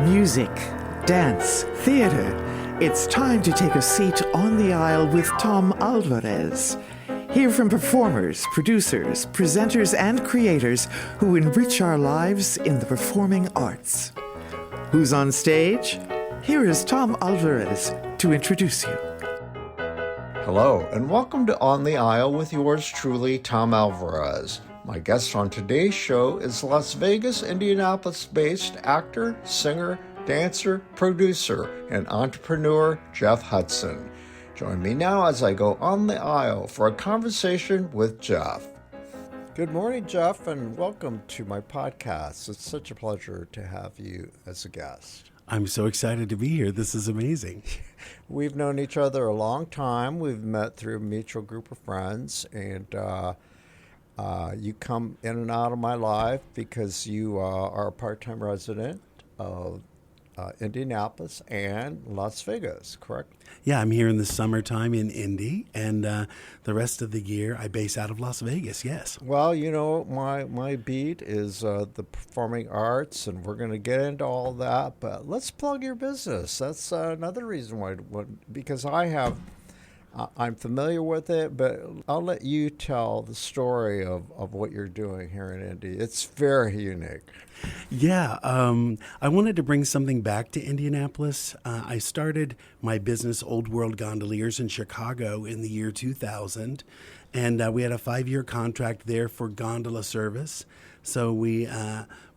Music, dance, theater. It's time to take a seat on the aisle with Tom Alvarez. Hear from performers, producers, presenters, and creators who enrich our lives in the performing arts. Who's on stage? Here is Tom Alvarez to introduce you. Hello, and welcome to On the Aisle with yours truly, Tom Alvarez. My guest on today's show is Las Vegas, Indianapolis-based actor, singer, dancer, producer, and entrepreneur Jeff Hutson. Join me now as I go on the aisle for a conversation with Jeff. Good morning, Jeff, and welcome to my podcast. It's such a pleasure to have you as a guest. I'm so excited to be here. This is amazing. We've known each other a long time. We've met through a mutual group of friends, and you come in and out of my life because you are a part-time resident of Indianapolis and Las Vegas, correct? Yeah, I'm here in the summertime in Indy, and the rest of the year I base out of Las Vegas, yes. Well, you know, my beat is the performing arts, and we're going to get into all that, but let's plug your business. That's another reason why, because I'm familiar with it, but I'll let you tell the story of what you're doing here in Indy. It's very unique. Yeah, I wanted to bring something back to Indianapolis. I started my business, World Gondoliers, in Chicago in the year 2000, and we had a 5-year contract there for gondola service. So we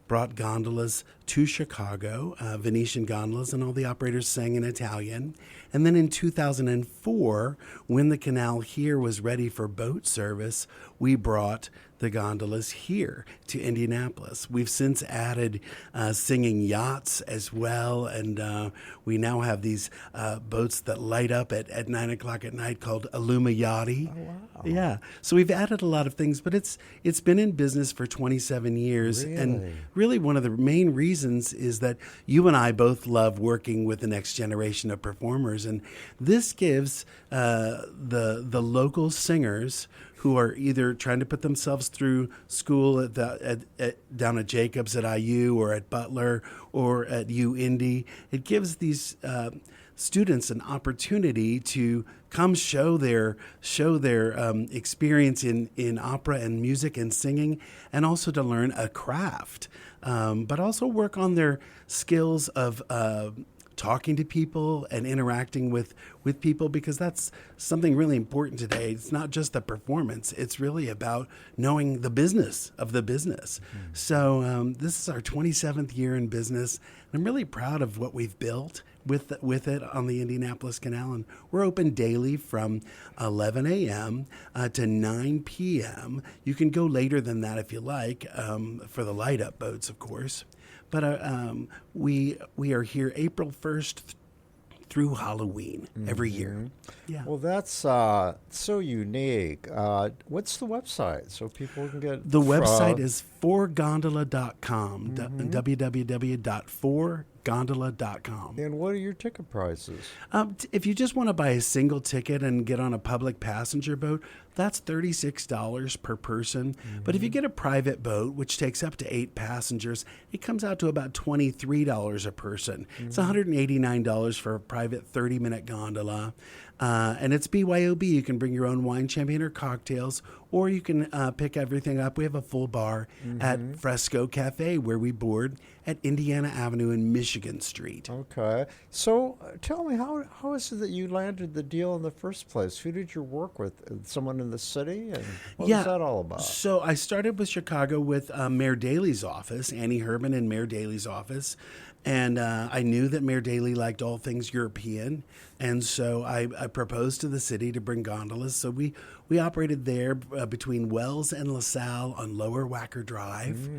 brought gondolas to Chicago, Venetian gondolas, and all the operators sang in Italian. And then in 2004, when the canal here was ready for boat service, we brought the gondolas here to Indianapolis. We've since added singing yachts as well, and we now have these boats that light up at 9 o'clock at night called Illuminati. Oh, wow. Yeah, so we've added a lot of things, but it's been in business for 27 years. Really? And really one of the main reasons is that you and I both love working with the next generation of performers, and this gives the local singers who are either trying to put themselves through school down at Jacobs at IU or at Butler or at Indy. It gives these students an opportunity to come show their experience in opera and music and singing, and also to learn a craft, but also work on their skills of talking to people and interacting with people, because that's something really important today. It's not just the performance. It's really about knowing the business of the business. Mm-hmm. So this is our 27th year in business, and I'm really proud of what we've built with it on the Indianapolis Canal. And we're open daily from 11 a.m. To 9 p.m. You can go later than that if you like, for the light-up boats, of course. But we are here April 1st through Halloween every year. Yeah. Well, that's so unique. What's the website so people can get the website is forgondola.com, www.forgondola.com. And what are your ticket prices? If you just want to buy a single ticket and get on a public passenger boat, that's $36 per person. Mm-hmm. But if you get a private boat, which takes up to 8 passengers, it comes out to about $23 a person. Mm-hmm. It's $189 for a private 30-minute gondola. And it's BYOB. You can bring your own wine, champagne, or cocktails, or you can pick everything up. We have a full bar at Fresco Cafe, where we board at Indiana Avenue and Michigan Street. Okay. So tell me, how is it that you landed the deal in the first place? Who did you work with? Someone in the city? And what was that all about? So I started with Chicago with Mayor Daley's office, Annie Herman in Mayor Daley's office. And I knew that Mayor Daley liked all things European. And so I proposed to the city to bring gondolas. So we operated there between Wells and LaSalle on Lower Wacker Drive.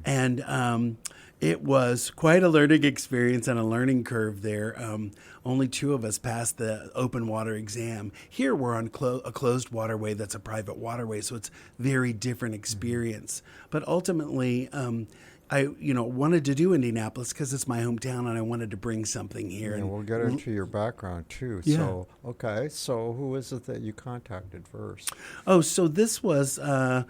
And it was quite a learning experience and a learning curve there. Only 2 of us passed the open water exam. Here we're on a closed waterway that's a private waterway, so it's very different experience. But ultimately, wanted to do Indianapolis because it's my hometown and I wanted to bring something here. And we'll get into your background too. Yeah. So, okay. So who is it that you contacted first? Oh, so this was the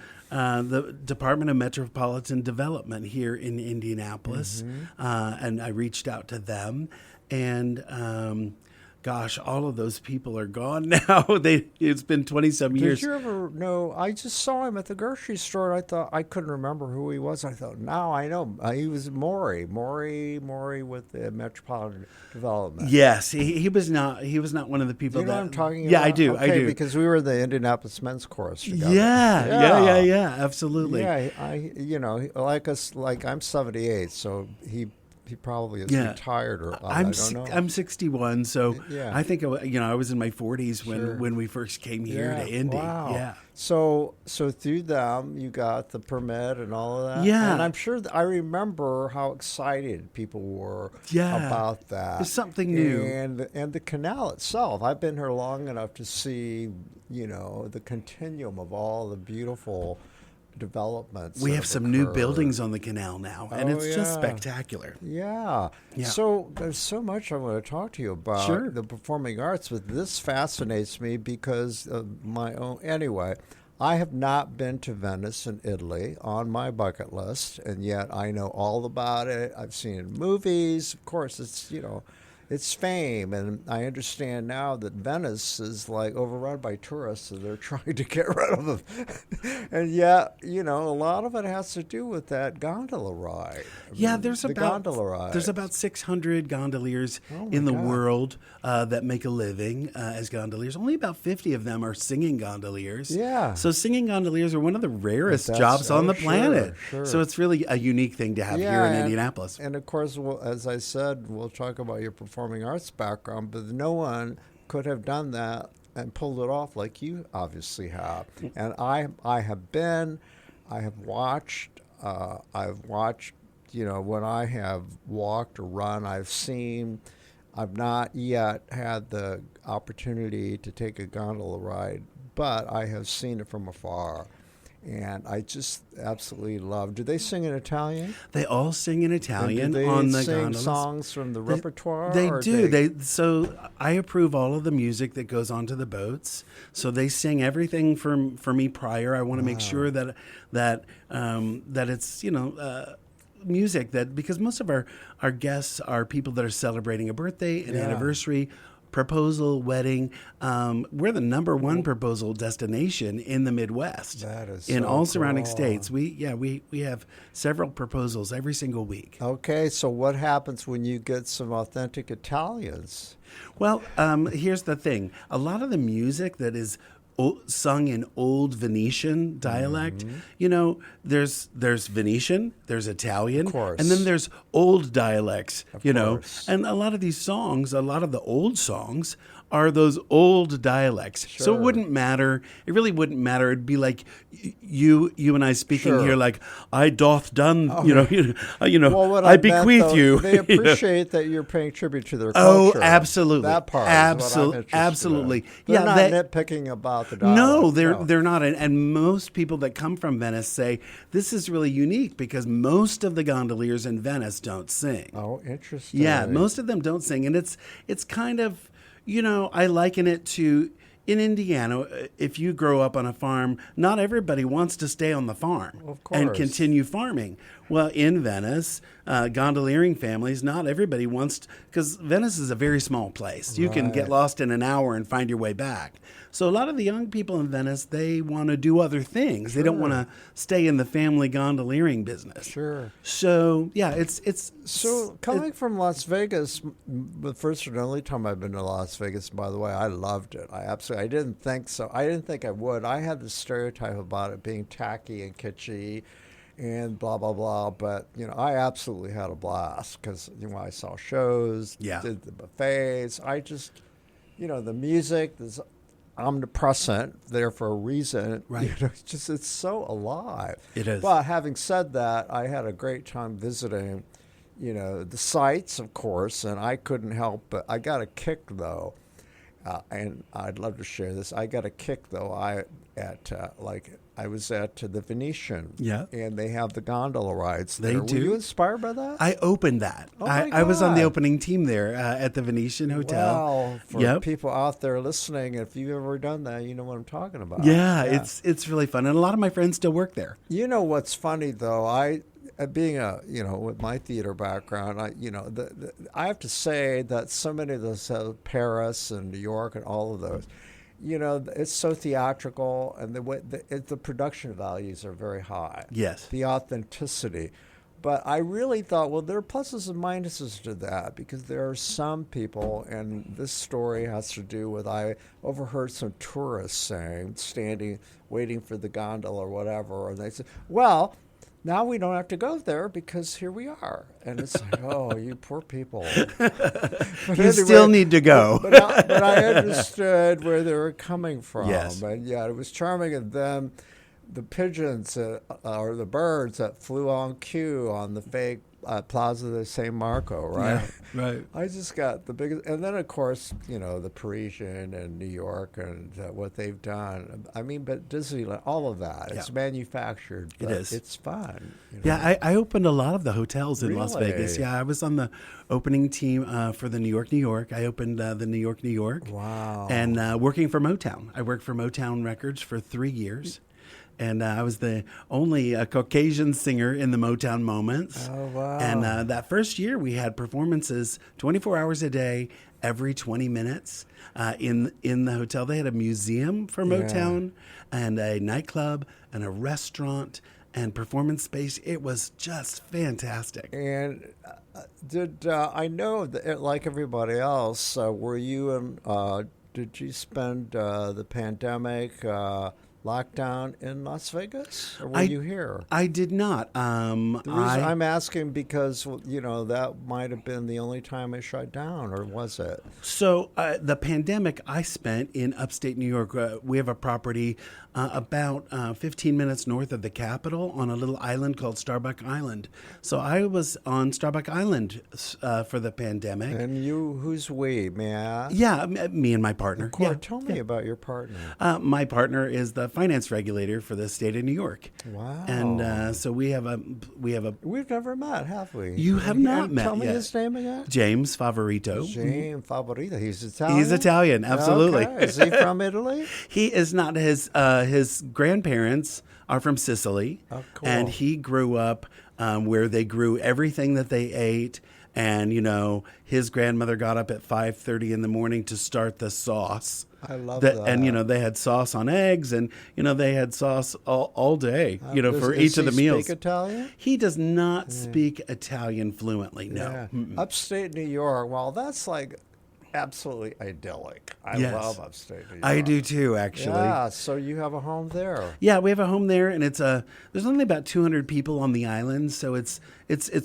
Department of Metropolitan Development here in Indianapolis. And I reached out to them, and gosh, all of those people are gone now. It's been 27 years. Did you ever know? I just saw him at the grocery store. I thought I couldn't remember who he was. I thought, now I know. He was Maury with the Metropolitan Development. Yes, he was not. He was not one of the people. You know that what I'm talking Yeah, about? I do. Okay, I do. because we were in the Indianapolis men's chorus together. Yeah. Absolutely. Yeah, like I'm 78, so he probably is retired or I don't know. I'm 61, so Yeah. I think I was in my 40s when we first came here to Indy. Wow. Yeah. So through them, you got the permit and all of that. Yeah. And I'm sure I remember how excited people were Yeah. about that. It's something new. And the canal itself. I've been here long enough to see, the continuum of all the beautiful developments. We that have some new occurred. buildings on the canal now, and it's just yeah. spectacular. Yeah. Yeah. So there's so much I want to talk to you about Sure. the performing arts, but this fascinates me because of my own. Anyway, I have not been to Venice in Italy on my bucket list, and yet I know all about it. I've seen it in movies. Of course, it's fame, and I understand now that Venice is like overrun by tourists, so they're trying to get rid of them. And yet, a lot of it has to do with that gondola ride. There's about 600 gondoliers in the God. world that make a living as gondoliers. Only about 50 of them are singing gondoliers. Yeah. So singing gondoliers are one of the rarest That's- jobs on the sure, planet. sure. So it's really a unique thing to have here in Indianapolis. And of course, as I said, we'll talk about your performing arts background, but no one could have done that and pulled it off like you obviously have. And I have watched, when I have walked or run, I've not yet had the opportunity to take a gondola ride, but I have seen it from afar. And I just absolutely love. Do they sing in Italian? They all sing in Italian And do they on the sing gondolas. songs from the repertoire? They or do. So I approve all of the music that goes onto the boats. So they sing everything for me prior. I want to make sure that it's music that, because most of our guests are people that are celebrating a birthday, an anniversary, proposal, wedding. We're the number one proposal destination in the Midwest. That is in so all surrounding cool. states. We have several proposals every single week. Okay, so what happens when you get some authentic Italians? Well, here's the thing. A lot of the music that is sung in old Venetian dialect, there's Venetian, there's Italian, Of course. and then there's old dialects, course. and a lot of these songs, a lot of the old songs are those old dialects. So Sure. it wouldn't matter. It really wouldn't matter. It'd be like you and I speaking Sure. here, like I doth done, Well, what I meant, bequeath though, you. They appreciate that you're paying tribute to their Oh, culture. absolutely. That part is what I'm interested Absolutely. in. They're Yeah, not that- nitpicking about the dialect. No, they're not. And most people that come from Venice say this is really unique because most of the gondoliers in Venice don't sing. Oh, interesting. Yeah, most of them don't sing, and it's kind of, I liken it to in Indiana. If you grow up on a farm, not everybody wants to stay on the farm Of and course. continue farming. Well, in Venice, gondoliering families, not everybody wants, because Venice is a very small place. You can get Right. lost in an hour and find your way back. So a lot of the young people in Venice, they want to do other things. They don't want to stay in the family gondoliering business. Sure. So yeah, it's So coming from Las Vegas, the first and only time I've been to Las Vegas, by the way, I loved it. I didn't think so. I didn't think I would. I had this stereotype about it being tacky and kitschy and blah, blah, blah. But, I absolutely had a blast because, I saw shows, Yeah. did the buffets. I just, the music, this omnipresent there for a reason. Right. It's so alive. It is. But having said that, I had a great time visiting, the sites, of course, and I couldn't help but I got a kick though, and I'd love to share this. I got a kick though. I was at the Venetian. Yeah. And they have the gondola rides They there. do. Were you inspired by that? I opened that. Oh my I was on the God. opening team there at the Venetian Hotel. Wow. For Yep. people out there listening, if you've ever done that, you know what I'm talking about. Yeah, it's really fun, and a lot of my friends still work there. You know what's funny though? Being with my theater background, I have to say that so many of those Paris and New York and all of those, it's so theatrical, and the production values are very high. Yes. The authenticity. But I really thought, well, there are pluses and minuses to that, because there are some people, and this story has to do with, I overheard some tourists standing, waiting for the gondola or whatever, and they said, well, now we don't have to go there because here we are. And it's like, oh, you poor people. But You still need to go. But I understood where they were coming from. Yes. And yeah, it was charming. And then the pigeons or the birds that flew on cue on the fake Plaza de San Marco, right? Yeah, right. I just got the biggest, and then of course, the Parisian and New York and what they've done. I mean, but Disneyland, all of that, it's manufactured. But It is. It's fun. Yeah, I opened a lot of the hotels in Las Really? Vegas. Yeah, I was on the opening team for the New York. I opened the New York. Wow. And working for Motown. I worked for Motown Records for 3 years. And I was the only Caucasian singer in the Motown Moments. Oh, wow. And that first year, we had performances 24 hours a day, every 20 minutes in the hotel. They had a museum for Motown and a nightclub and a restaurant and performance space. It was just fantastic. And did I know that, like everybody else, were you in? Did you spend the pandemic lockdown in Las Vegas, or were you here? I did not. The reason I'm asking because that might have been the only time it shut down, or was it? So the pandemic I spent in upstate New York. We have a property about 15 minutes north of the Capitol on a little island called Starbuck Island. So I was on Starbuck Island for the pandemic. And who's we, may I ask? Yeah, me and my partner. Cora, tell me about your partner. My partner is the finance regulator for the state of New York. Wow. And so we have a. We've never met, have we? You have not met Tell me yet. his name again. James Favorito. James Favorito. He's Italian. He's Italian, absolutely. Okay. Is he from Italy? He is not. His grandparents are from Sicily, and he grew up where they grew everything that they ate. And his grandmother got up at 5:30 in the morning to start the sauce. I love that. And they had sauce on eggs, and they had sauce all day. For each of the meals. Does he speak Italian? He does not speak Italian fluently. No. Yeah. Upstate New York. Well, that's like absolutely idyllic. I love upstate New York. I do too, actually. Yeah, so you have a home there. Yeah, we have a home there, and there's only about 200 people on the island, so it's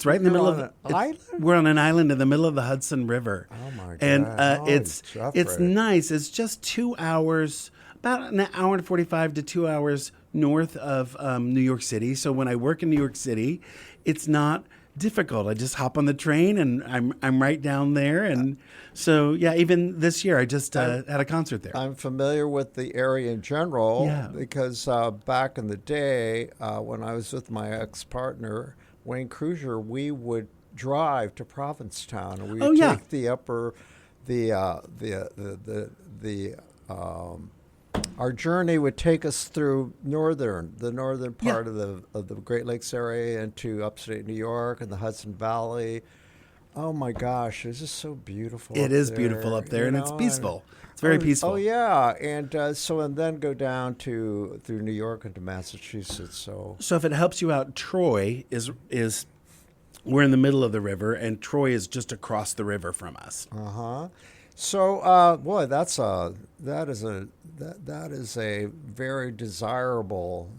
right in the middle of an island? We're on an island in the middle of the Hudson River. Oh my God! And it's Jeffrey. nice. It's just 2 hours, about an hour and 45 to 2 hours north of New York City. So when I work in New York City, it's not difficult. I just hop on the train and I'm right down there. And so, yeah, even this year I just had a concert there. I'm familiar with the area in general because back in the day when I was with my ex-partner, Wayne Cruiser, we would drive to Provincetown and we would take our journey would take us through the northern part of the Great Lakes area into upstate New York and the Hudson Valley. Oh my gosh, it's just so beautiful. It is beautiful up there, and it's peaceful. It's very peaceful. Oh yeah, and then go down through New York into Massachusetts. So if it helps you out, Troy is we're in the middle of the river, and Troy is just across the river from us. So, boy, that is a very desirable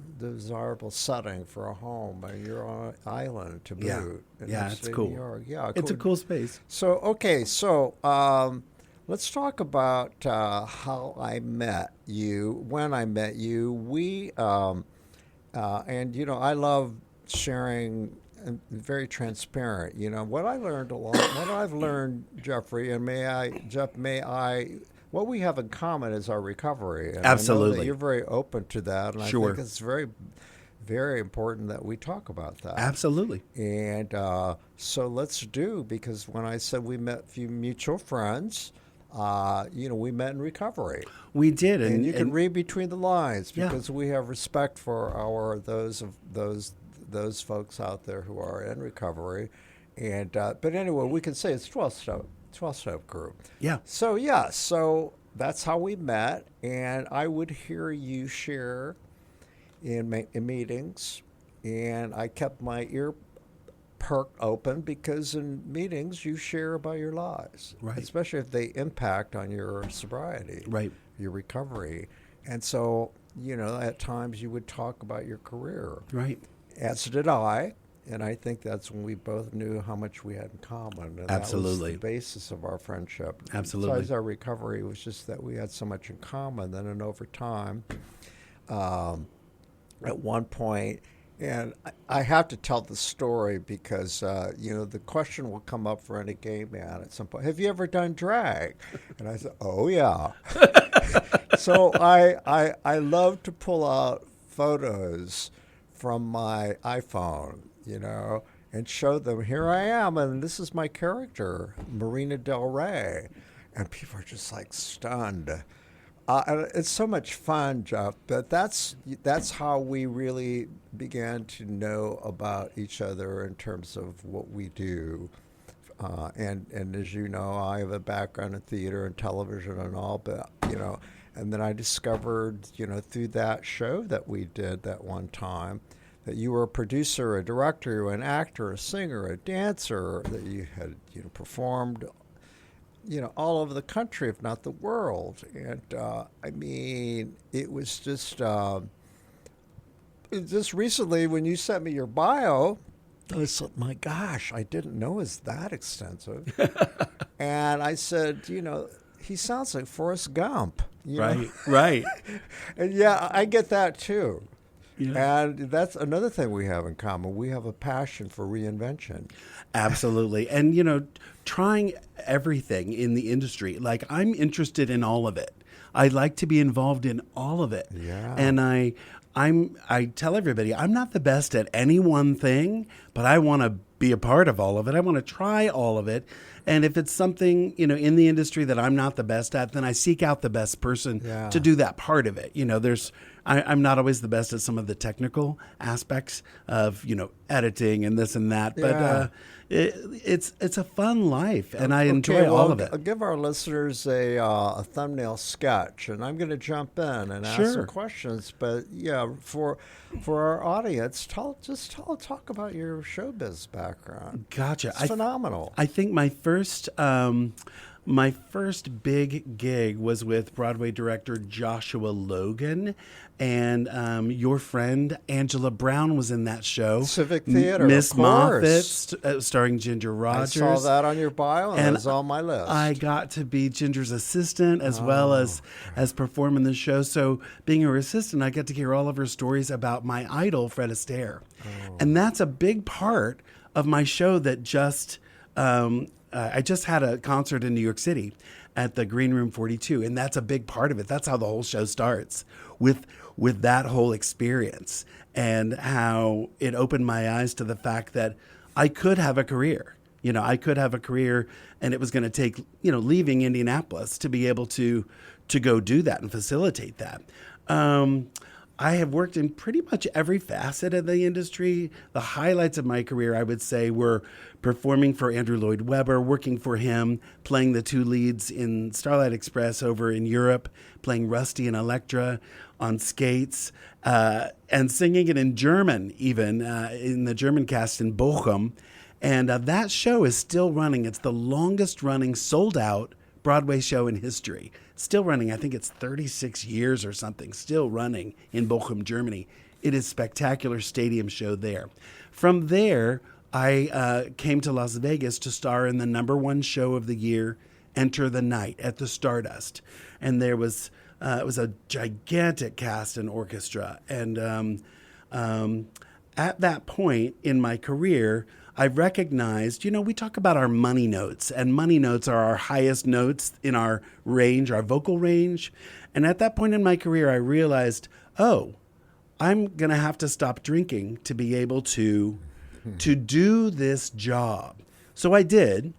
setting for a home. And you're on an island to boot. It's cool. New York. Yeah, it's a cool space. So, let's talk about how I met you. When I met you, I love sharing. And very transparent. What I learned what I've learned, Jeffrey, and may I what we have in common is our recovery. And Absolutely. I know that you're very open to that, and Sure. I think it's very, very important that we talk about that. Absolutely. And so let's do, because when I said we met a few mutual friends, we met in recovery. We did. And you can read between the lines, Yeah. because we have respect for those folks out there who are in recovery. And but anyway, we can say it's 12-step group. Yeah. So that's how we met, and I would hear you share in meetings, and I kept my ear perked open, because in meetings you share about your lives, Right. especially if they impact on your sobriety, Right. your recovery. And so, at times you would talk about your career, Right. as did I. And I think that's when we both knew how much we had in common. And Absolutely. that was the basis of our friendship. Absolutely. Besides our recovery, it was just that we had so much in common. Then, and over time, at one point, and I have to tell the story because, the question will come up for any gay man at some point. Have you ever done drag? And I said, oh, yeah. So I love to pull out photos from my iPhone, and show them, here I am, and this is my character, Marina Del Rey. And people are just like stunned. And it's so much fun, Jeff, but that's how we really began to know about each other in terms of what we do. And as you know, I have a background in theater and television and all, but, and then I discovered, through that show that we did that one time, that you were a producer, a director, an actor, a singer, a dancer, that you had performed, all over the country, if not the world. And it was just recently when you sent me your bio, I said, my gosh, I didn't know it was that extensive. And I said, he sounds like Forrest Gump. Right. And yeah, I get that too. Yeah. And that's another thing we have in common. We have a passion for reinvention. Absolutely. And, trying everything in the industry. Like, I'm interested in all of it. I like to be involved in all of it. Yeah. And I tell everybody, I'm not the best at any one thing, but I want to be a part of all of it. I want to try all of it. And if it's something, in the industry that I'm not the best at, then I seek out the best person to do that part of it. I'm not always the best at some of the technical aspects of, editing and this and that, but it's a fun life, and I enjoy all of it. I'll give our listeners a thumbnail sketch, and I'm going to jump in and ask some questions. But for our audience, talk about your showbiz background. Gotcha. It's phenomenal. I think my first big gig was with Broadway director Joshua Logan, and your friend Angela Brown was in that show. Civic Theater, Miss of course. Moffat, starring Ginger Rogers. I saw that on your bio, and it was on my list. I got to be Ginger's assistant as well as perform in the show. So being her assistant, I got to hear all of her stories about my idol, Fred Astaire. And that's a big part of my show that just... I just had a concert in New York City at the Green Room 42, and that's a big part of it. That's how the whole show starts, with that whole experience, and how it opened my eyes to the fact that I could have a career. I could have a career, and it was going to take, leaving Indianapolis to be able to go do that and facilitate that. I have worked in pretty much every facet of the industry. The highlights of my career, I would say, were performing for Andrew Lloyd Webber, working for him, playing the two leads in Starlight Express over in Europe, playing Rusty and Electra on skates, and singing it in German, even in the German cast in Bochum. And that show is still running. It's the longest running sold-out Broadway show in history. Still running. I think it's 36 years or something, still running in Bochum, Germany. It is a spectacular stadium show there. From there, I came to Las Vegas to star in the #1 show of the year, Enter the Night, at the Stardust. And there was, it was a gigantic cast and orchestra. And at that point in my career, I recognized, we talk about our money notes, and money notes are our highest notes in our range, our vocal range. And at that point in my career, I realized, oh, I'm going to have to stop drinking to be able to do this job. So I did,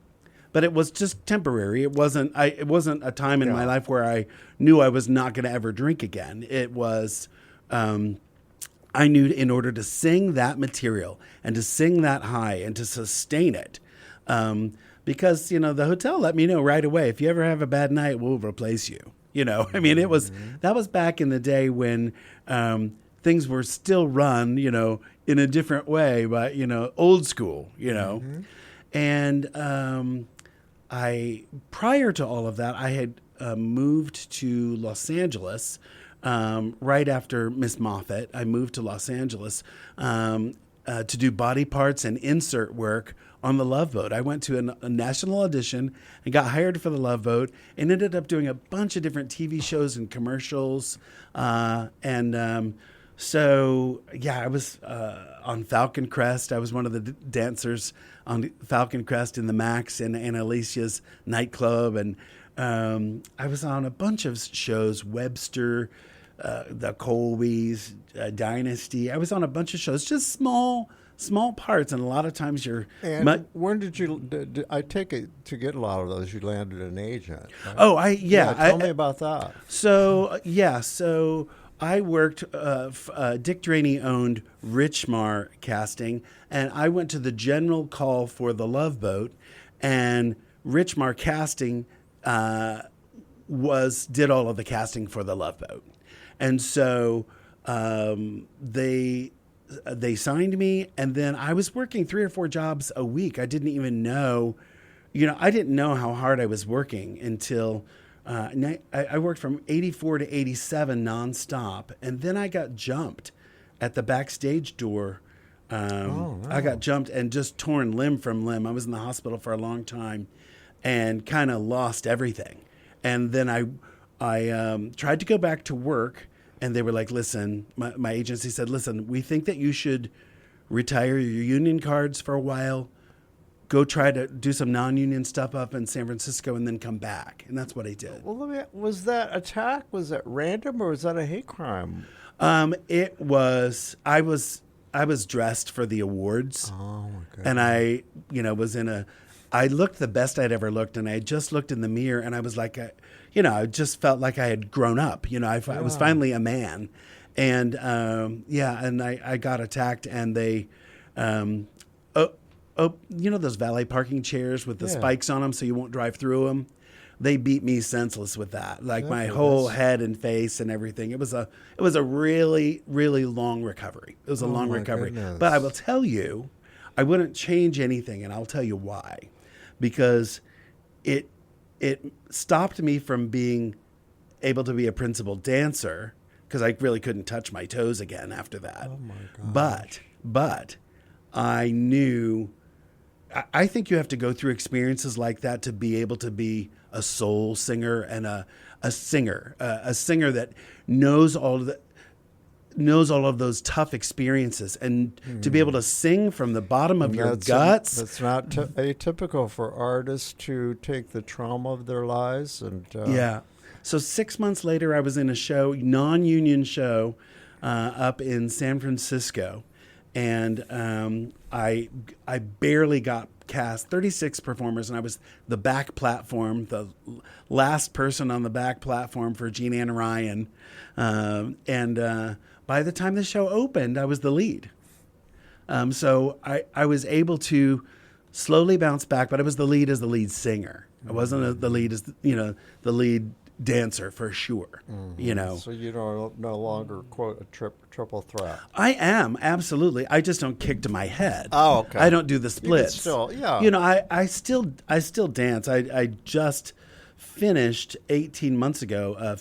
but it was just temporary. It wasn't a time in my life where I knew I was not going to ever drink again. It was, I knew in order to sing that material and to sing that high and to sustain it, because, the hotel let me know right away, if you ever have a bad night, we'll replace you. I mean, that was back in the day when things were still run, in a different way, but, old school, And prior to all of that, I had moved to Los Angeles right after Miss Moffat. I moved to Los Angeles to do body parts and insert work on the Love Boat. I went to a national audition and got hired for the Love Boat and ended up doing a bunch of different TV shows and commercials. So I was on Falcon Crest. I was one of the dancers on Falcon Crest in the Max and Alicia's nightclub. And I was on a bunch of shows, Webster, the Colbys, Dynasty. I was on a bunch of shows, just small parts, and a lot of times you're. And when did you? I take it to get a lot of those, you landed an agent. Right? Oh, tell me about that. So I worked. Dick Draney owned Richmar Casting, and I went to the general call for the Love Boat, and Richmar Casting did all of the casting for the Love Boat. And so they signed me, and then I was working 3 or 4 jobs a week. I didn't even know, I didn't know how hard I was working until I worked from 84 to 87 nonstop, and then I got jumped at the backstage door. I got jumped and just torn limb from limb. I was in the hospital for a long time and kind of lost everything. And then I tried to go back to work, and they were like, listen, my agency said, listen, we think that you should retire your union cards for a while, go try to do some non-union stuff up in San Francisco, and then come back. And that's what I did. Well, was that attack, was that random, or was that a hate crime? It was, I was dressed for the awards. Oh, my God. And I, was I looked the best I'd ever looked, and I just looked in the mirror, and I was like, I just felt like I had grown up. I was finally a man. And, and I got attacked, and they, those valet parking chairs with the spikes on them so you won't drive through them? They beat me senseless with that, like my whole head and face and everything. It was a really, really long recovery. It was a long recovery. Goodness. But I will tell you, I wouldn't change anything, and I'll tell you why. Because it stopped me from being able to be a principal dancer, because I really couldn't touch my toes again after that. Oh my gosh. But I knew, I think you have to go through experiences like that to be able to be a soul singer and a singer that knows all of those tough experiences, and to be able to sing from the bottom of your guts. That's not atypical for artists to take the trauma of their lives. And So 6 months later, I was in a show, non-union show, up in San Francisco, and I barely got cast. 36 performers, and I was the back platform, the last person on the back platform for Jean Ann Ryan, and by the time the show opened, I was the lead. So I was able to slowly bounce back, but I was the lead as the lead singer. I wasn't the lead as the lead dancer for sure. So you're no longer, quote, a triple threat. I am, absolutely. I just don't kick to my head. Oh, okay. I don't do the splits. You can still, I still dance. I just finished 18 months ago.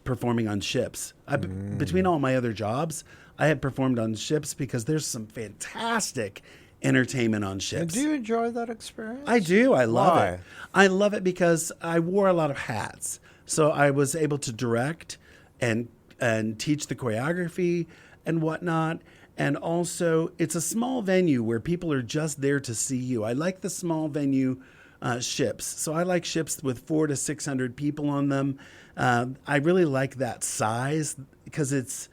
Performing on ships. Between all my other jobs, I had performed on ships because there's some fantastic entertainment on ships. And do you enjoy that experience? I do. I love Why? it. I love it because I wore a lot of hats. So I was able to direct and teach the choreography and whatnot. And also, it's a small venue where people are just there to see you. I like the small venue ships. So I like ships with 400 to 600 people on them. I really like that size because it's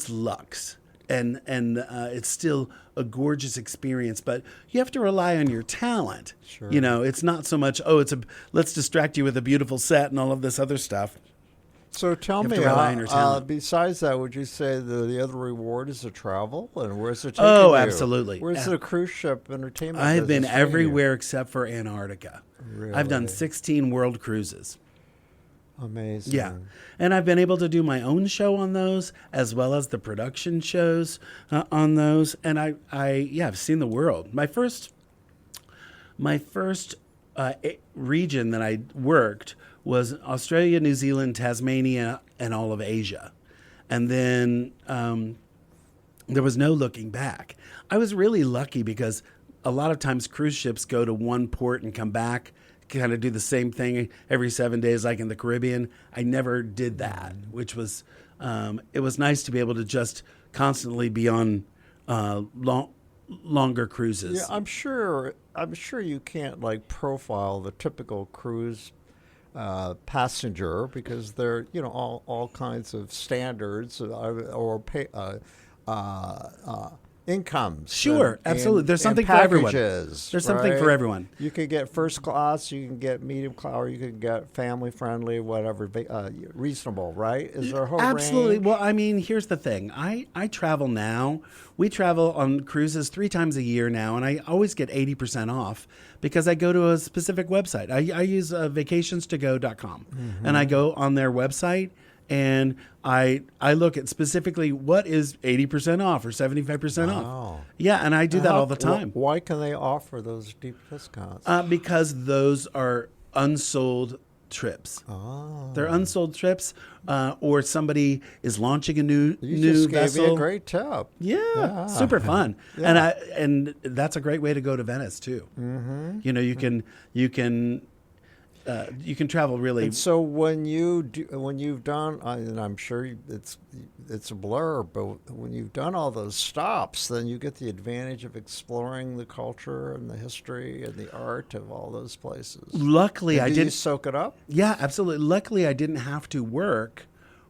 luxe. And it's still a gorgeous experience, but you have to rely on your talent. Sure. You know, it's not so much, let's distract you with a beautiful set and all of this other stuff. So tell me, besides that, would you say the other reward is the travel? And where's it taking you? Oh, absolutely. Where's the cruise ship entertainment? I've been business taking everywhere you? except for Antarctica. Really? I've done 16 world cruises. Amazing. Yeah. And I've been able to do my own show on those as well as the production shows on those. And I've seen the world. My first region that I worked was Australia, New Zealand, Tasmania, and all of Asia. And then there was no looking back. I was really lucky because a lot of times cruise ships go to one port and come back, kind of do the same thing every 7 days like in the Caribbean. I never did that, which was it was nice to be able to just constantly be on longer cruises. Yeah, I'm sure you can't like profile the typical cruise passenger because they're all kinds of standards or pay, incomes. Sure, absolutely. There's something for everyone. There's something for everyone. You can get first class, you can get medium class, or you can get family friendly, whatever, reasonable, right? Is there a whole Absolutely. range? Well, I mean, here's the thing. I travel now. We travel on cruises 3 times a year now, and I always get 80% off because I go to a specific website. I use vacationstogo.com, and I go on their website, and I look at specifically what is 80% off or 75% off. Yeah, and I do that all the time. Why can they offer those deep discounts? Because those are unsold trips. They're unsold trips, or somebody is launching a new vessel. You just gave me a great tip. Yeah, super fun. Yeah. And that's a great way to go to Venice too. Mm-hmm. You can travel really. And so when you've done, and I'm sure it's a blur, but when you've done all those stops, then you get the advantage of exploring the culture and the history and the art of all those places. Luckily, I did. didn't Soak it up. Yeah, absolutely. Luckily, I didn't have to work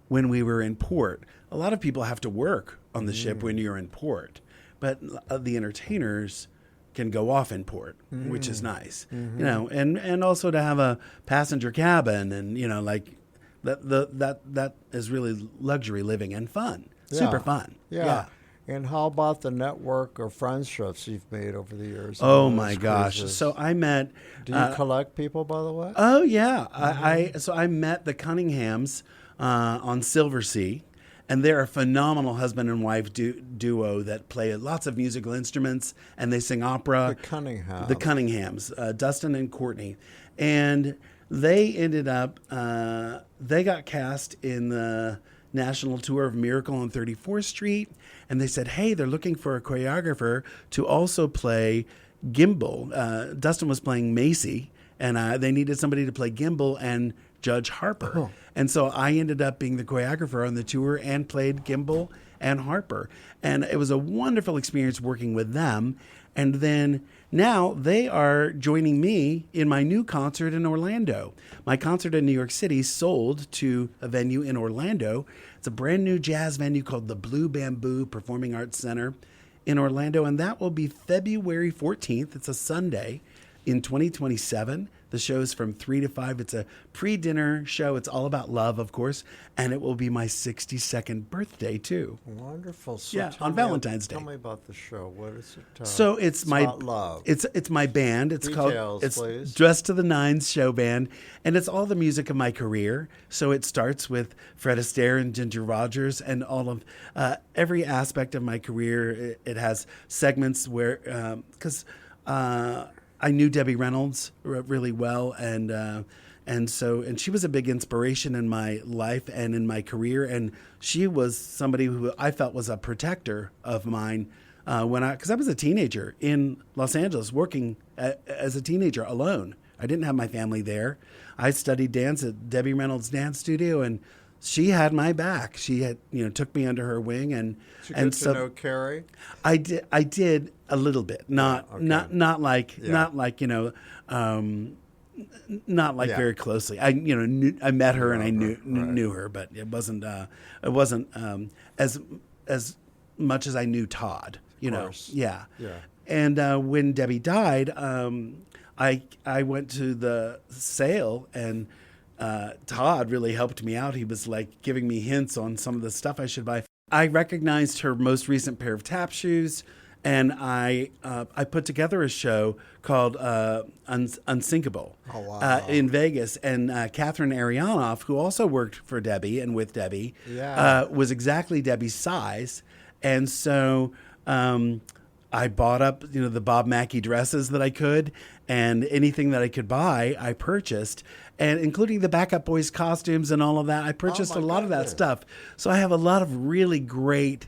when we were in port. A lot of people have to work on the ship when you're in port, but the entertainers can go off in port, which is nice, and also to have a passenger cabin, and like that is really luxury living and fun, super fun. Yeah. And how about the network of friendships you've made over the years? Oh my gosh! So I met. Do you collect people, by the way? Oh yeah, I met the Cunninghams on Silversea. And they're a phenomenal husband and wife duo that play lots of musical instruments, and they sing opera. The Cunninghams, Dustin and Courtney. And they ended up, they got cast in the national tour of Miracle on 34th Street. And they said, hey, they're looking for a choreographer to also play Gimbal. Dustin was playing Macy, and they needed somebody to play Gimbal and Judge Harper. Oh. And so I ended up being the choreographer on the tour and played Gimbal and Harper. And it was a wonderful experience working with them. And then now they are joining me in my new concert in Orlando. My concert in New York City sold to a venue in Orlando. It's a brand new jazz venue called the Blue Bamboo Performing Arts Center in Orlando. And that will be February 14th. It's a Sunday in 2027. The show's from 3 to 5. It's a pre-dinner show. It's all about love, of course, and it will be my 62nd birthday too. Wonderful. So yeah, on Valentine's Day. Tell me about the show. What is it? So it's my about love. It's my band. It's Details, called please. Dressed to the Nines Show Band, and it's all the music of my career. So it starts with Fred Astaire and Ginger Rogers, and all of every aspect of my career. It has segments where because. I knew Debbie Reynolds really well, and she was a big inspiration in my life and in my career, and she was somebody who I felt was a protector of mine because I was a teenager in Los Angeles working as a teenager alone. I didn't have my family there. I studied dance at Debbie Reynolds Dance Studio, and she had my back. She had, took me under her wing, and Did you get so to know Carrie? I did a little bit, not like very closely. I met her and I knew her, but it wasn't as much as I knew Todd. Yeah. And when Debbie died, I went to the sale, and Todd really helped me out. He was like giving me hints on some of the stuff I should buy. I recognized her most recent pair of tap shoes, and I put together a show called Unsinkable in Vegas. And Catherine Arianoff, who also worked for Debbie and with Debbie, was exactly Debbie's size. And so I bought up, the Bob Mackie dresses that I could, and anything that I could buy, I purchased, and including the Backup Boys costumes and all of that. I purchased a lot of that stuff. So I have a lot of really great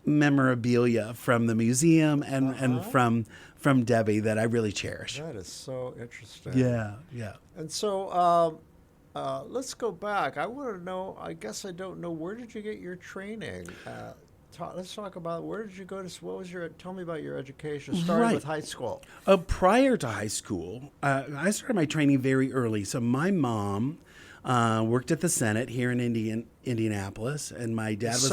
memorabilia from the museum and from Debbie that I really cherish. That is so interesting. Yeah. And so let's go back. I want to know, I guess I don't know, where did you get your training? Let's talk about, where did you go to, tell me about your education, starting with high school. Prior to high school, I started my training very early. So my mom worked at the Senate here in Indianapolis, and my dad was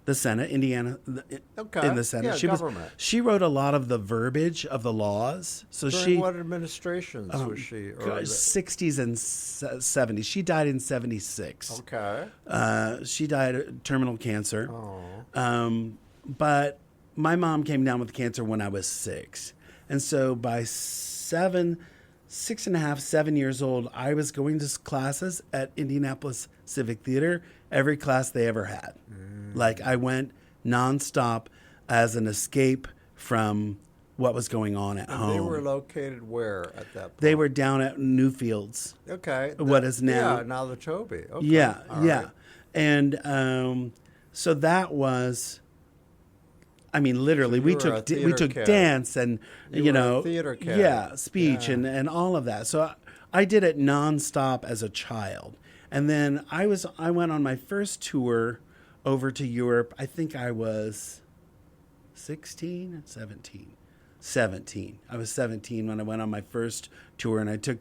the Senate, Indiana, in the Senate. Yeah, government. She wrote a lot of the verbiage of the laws. So During what administrations was she? 60s and 70s. She died in 76. Okay. She died of terminal cancer. Oh. But my mom came down with cancer when I was 6. And so by 6 and a half, 7 years old, I was going to classes at Indianapolis Civic Theater, every class they ever had. Like, I went nonstop as an escape from what was going on at home. They were located where at that point? They were down at Newfields. Okay. What is now. Yeah, now the Toby. Okay. Yeah, All yeah. right. And so that was... I mean, literally, So we you were a took theater kid. dance and You were a theater kid. speech Yeah. and all of that. So I did it nonstop as a child, and then I went on my first tour over to Europe. I think I was 17. I was 17 when I went on my first tour, and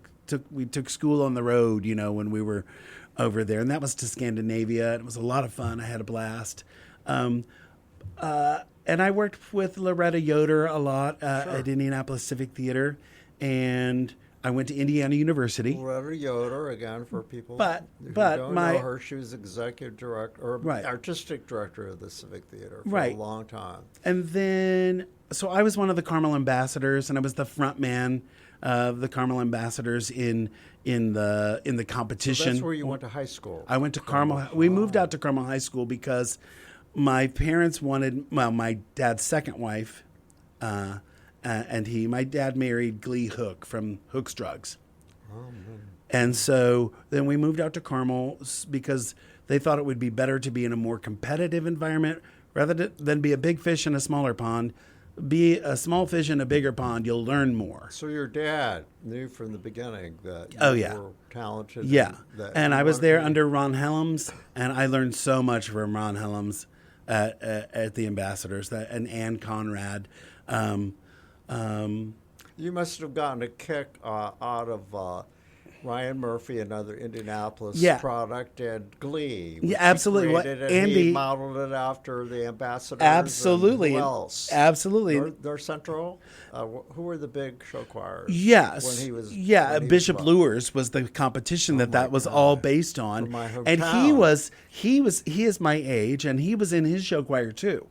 we took school on the road, when we were over there, and that was to Scandinavia. It was a lot of fun. I had a blast. And I worked with Loretta Yoder a lot at Indianapolis Civic Theater, and I went to Indiana University. Loretta Yoder, again, for people who but don't know her, she was executive director or artistic director of the Civic Theater for a long time. And then, so I was one of the Carmel ambassadors, and I was the front man of the Carmel ambassadors in the competition. So that's where you went to high school. I went to Carmel. We moved out to Carmel High School because my parents wanted, my dad's second wife, and my dad married Glee Hook from Hook's Drugs. Oh, man. And so then we moved out to Carmel because they thought it would be better to be in a more competitive environment rather than be a big fish in a smaller pond. Be a small fish in a bigger pond, you'll learn more. So your dad knew from the beginning that you were talented. Yeah. And I was there under Ron Helms, and I learned so much from Ron Helms at the Ambassadors, and Ann Conrad. You must have gotten a kick out of Ryan Murphy, another Indianapolis product, and Glee. Yeah, absolutely. Andy modeled it after the Ambassadors. Absolutely. And who else? Absolutely. Their Central. Who were the big show choirs? Yes. When he was Bishop Lures was the competition that was all based on. From my hometown. And he is my age, and he was in his show choir too.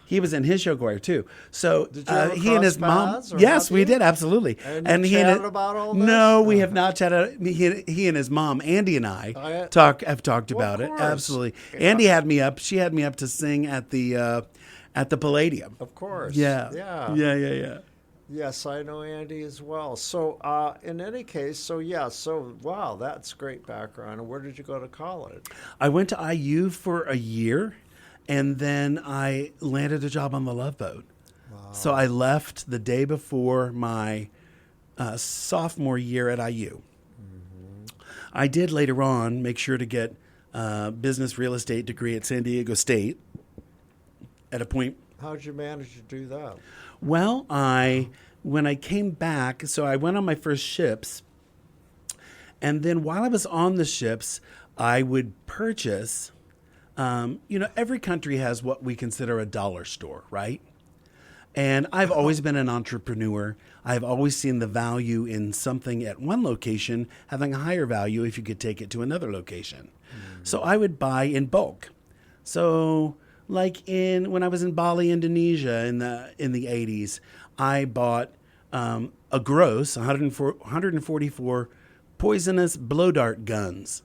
So did you ever he and his mom. paths, or Yes, have we you? did, absolutely. And you chatted about all this? No, we have not chatted. He and his mom, Andy, and I have talked about it. course. Absolutely. Andy had me up. She had me up to sing at the Palladium. Of course. Yeah. Yes, I know Andy as well. So, in any case, wow, that's great background. And where did you go to college? I went to IU for a year, and then I landed a job on the Love Boat. Wow. So I left the day before my sophomore year at IU. Mm-hmm. I did later on make sure to get business real estate degree at San Diego State. At a point, How'd you manage to do that? well, when I came back, so I went on my first ships, and then while I was on the ships, I would purchase. Every country has what we consider a dollar store, right? And I've always been an entrepreneur. I've always seen the value in something at one location having a higher value if you could take it to another location. So I would buy in bulk. So like when I was in Bali, Indonesia in the 80s, I bought a gross 144 poisonous blow dart guns.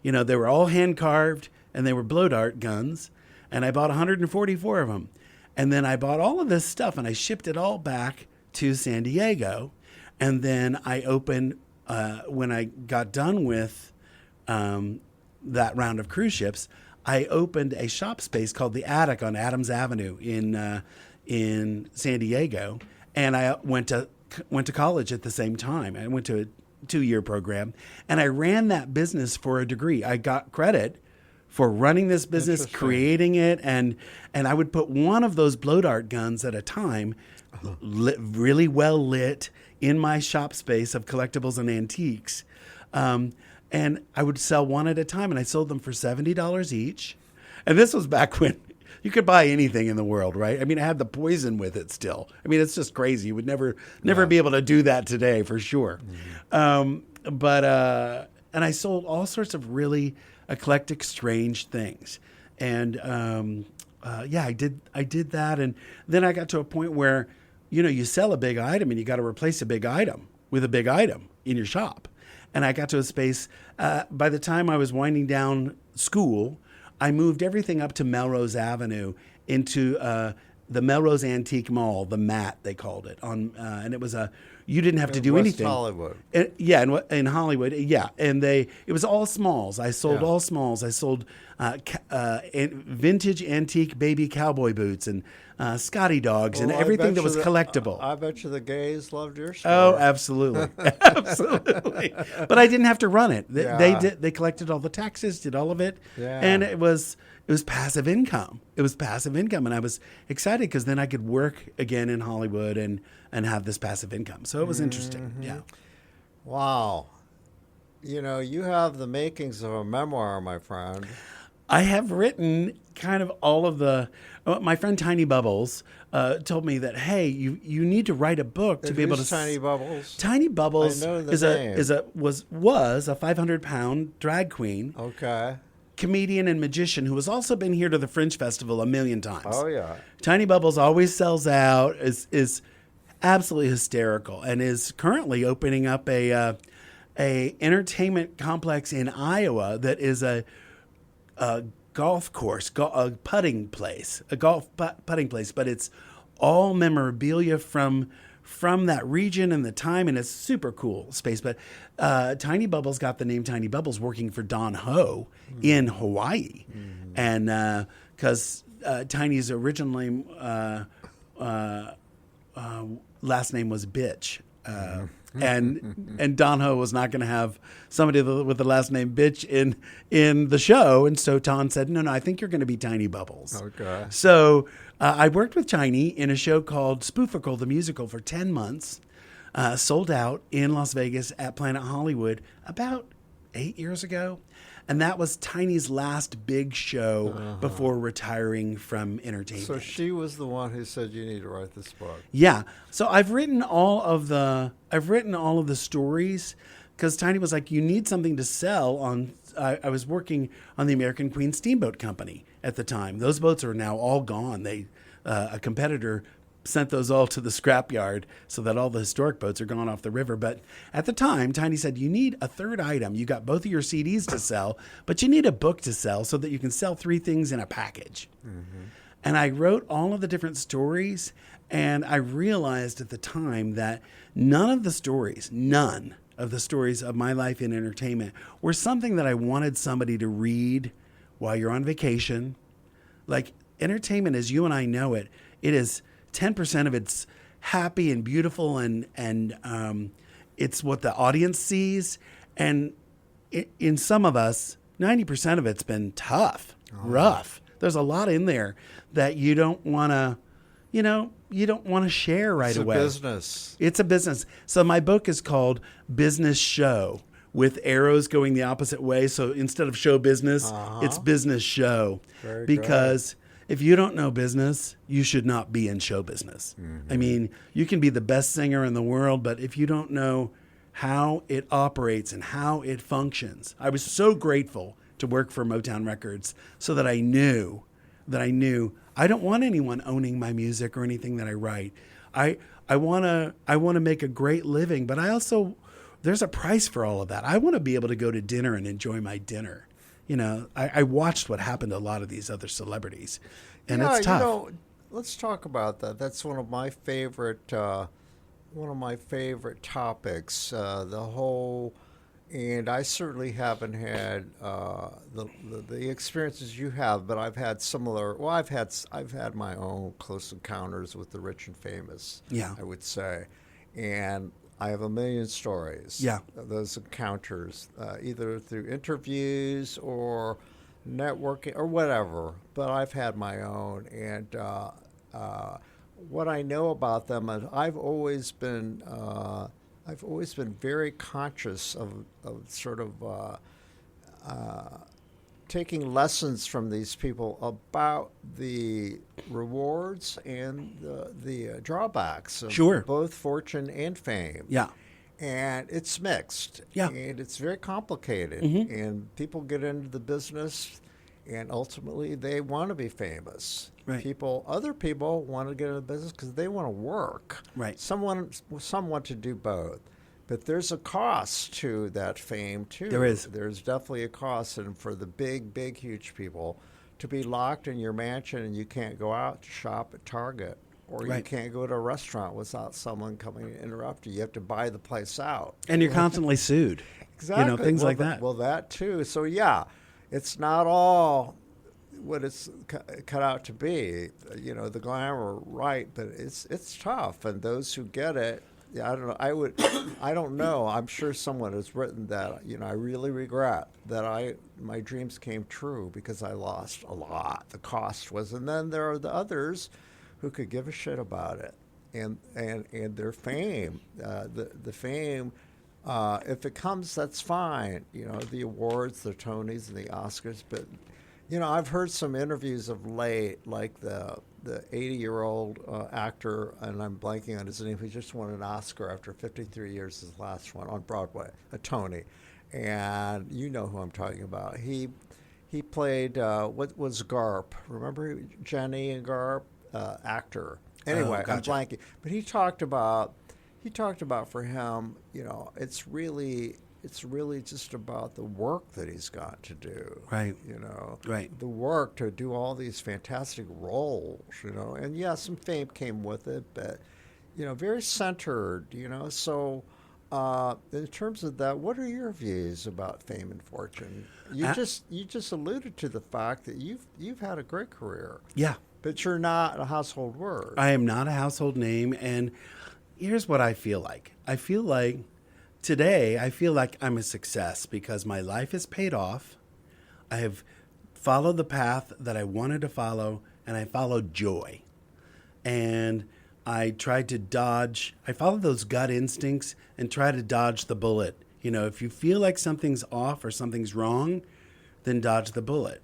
They were all hand carved and they were blow dart guns. And I bought 144 of them. And then I bought all of this stuff and I shipped it all back to San Diego. And then I opened, when I got done with that round of cruise ships, I opened a shop space called The Attic on Adams Avenue in San Diego. And I went to college at the same time. I went to a 2-year program. And I ran that business for a degree. I got credit for running this business, creating it, and I would put one of those blow dart guns at a time, really well lit, in my shop space of collectibles and antiques. And I would sell one at a time, and I sold them for $70 each. And this was back when you could buy anything in the world, right? I mean, it had the poison with it still. I mean, it's just crazy. You would never be able to do that today, for sure. Mm-hmm. And I sold all sorts of really eclectic, strange things. And I did that. And then I got to a point where, you sell a big item and you got to replace a big item with a big item in your shop. And I got to a space, by the time I was winding down school, I moved everything up to Melrose Avenue into the Melrose Antique Mall, the MAT, they called it. And it was you didn't have to do West anything. Hollywood. In Hollywood, yeah. And it was all smalls. I sold all smalls. I sold vintage antique baby cowboy boots and Scotty dogs and everything that was collectible. I bet you the gays loved your store. Oh, absolutely. Absolutely. But I didn't have to run it. They collected all the taxes, did all of it. Yeah. And it was passive income. And I was excited because then I could work again in Hollywood and have this passive income. So it was interesting. Yeah. Wow. You have the makings of a memoir, my friend. I have written kind of all of my friend Tiny Bubbles told me that, hey, you need to write a book to be able to. Tiny Bubbles? Tiny Bubbles I know the name. was a 500-pound drag queen. Okay. Comedian and magician who has also been here to the Fringe Festival a million times. Oh yeah. Tiny Bubbles always sells out, is absolutely hysterical, and is currently opening up a entertainment complex in Iowa that is a golf course, a putting place, but it's all memorabilia from that region and the time, and it's super cool space. But Tiny Bubbles got the name Tiny Bubbles working for Don Ho in Hawaii, and because Tiny's originally last name was Bitch. And Don Ho was not going to have somebody with the last name Bitch in the show, and so Ton said, "No, I think you're going to be Tiny Bubbles." Okay. So I worked with Tiny in a show called Spooficle the Musical for 10 months, sold out in Las Vegas at Planet Hollywood about 8 years ago. And that was Tiny's last big show before retiring from entertainment. So she was the one who said you need to write this book. Yeah. So I've written all of the stories because Tiny was like, you need something to sell on. I was working on the American Queen Steamboat Company at the time. Those boats are now all gone. A competitor sent those all to the scrapyard so that all the historic boats are gone off the river. But at the time, Tiny said, you need a third item. You got both of your CDs to sell, but you need a book to sell so that you can sell 3 things in a package. Mm-hmm. And I wrote all of the different stories, and I realized at the time that none of the stories of my life in entertainment were something that I wanted somebody to read while you're on vacation. Like, entertainment as you and I know it, it is 10% of it's happy and beautiful, and it's what the audience sees. And in some of us, 90% of it's been tough, rough. There's a lot in there that you don't want to, you don't want to share right away. It's a business. It's a business. So my book is called Business Show, with arrows going the opposite way. So instead of show business, it's business show. Very because if you don't know business, you should not be in show business. Mm-hmm. I mean, you can be the best singer in the world, but if you don't know how it operates and how it functions. I was so grateful to work for Motown Records so that I knew I don't want anyone owning my music or anything that I write. I want to make a great living, but I also, there's a price for all of that. I want to be able to go to dinner and enjoy my dinner. I watched what happened to a lot of these other celebrities, and it's tough. Let's talk about that. That's one of my favorite topics. And I certainly haven't had the experiences you have, but I've had similar. Well, I've had my own close encounters with the rich and famous. Yeah, I would say, and I have a million stories. Yeah, of those encounters, either through interviews or networking or whatever. But I've had my own, and what I know about them, I've always been very conscious of sort of taking lessons from these people about the rewards and the drawbacks of both fortune and fame. Yeah. And it's mixed. Yeah. And it's very complicated. Mm-hmm. And people get into the business, and ultimately they want to be famous. Right. Other people want to get into the business because they want to work. Right. Someone to do both. But there's a cost to that fame, too. There is. There's definitely a cost. And for the big, huge people, to be locked in your mansion and you can't go out to shop at Target, or you can't go to a restaurant without someone coming to interrupt you. You have to buy the place out. And you're constantly sued. Exactly. Things like that. Well, that, too. So, yeah, it's not all what it's cut out to be, the glamour, right? But it's tough. And those who get it, yeah, I don't know. I don't know. I'm sure someone has written that. I really regret that my dreams came true because I lost a lot. The cost was, and then there are the others who could give a shit about it, and their fame, the fame. If it comes, that's fine. The awards, the Tonys, and the Oscars. But I've heard some interviews of late, like the 80-year-old actor, and I'm blanking on his name, who just won an Oscar after 53 years, his last one, on Broadway, a Tony. And you know who I'm talking about. He played, what was Garp? Remember Jenny and Garp? Actor. Anyway, I'm blanking. But he talked about for him, it's really just about the work that he's got to do. Right. Right. The work to do all these fantastic roles, and yeah, some fame came with it, but, very centered, so in terms of that, what are your views about fame and fortune? You just alluded to the fact that you've had a great career. Yeah. But you're not a household word. I am not a household name, and here's what I feel like. I feel like today, I'm a success because my life is paid off. I have followed the path that I wanted to follow, and I followed joy. And I followed those gut instincts and try to dodge the bullet. If you feel like something's off or something's wrong, then dodge the bullet.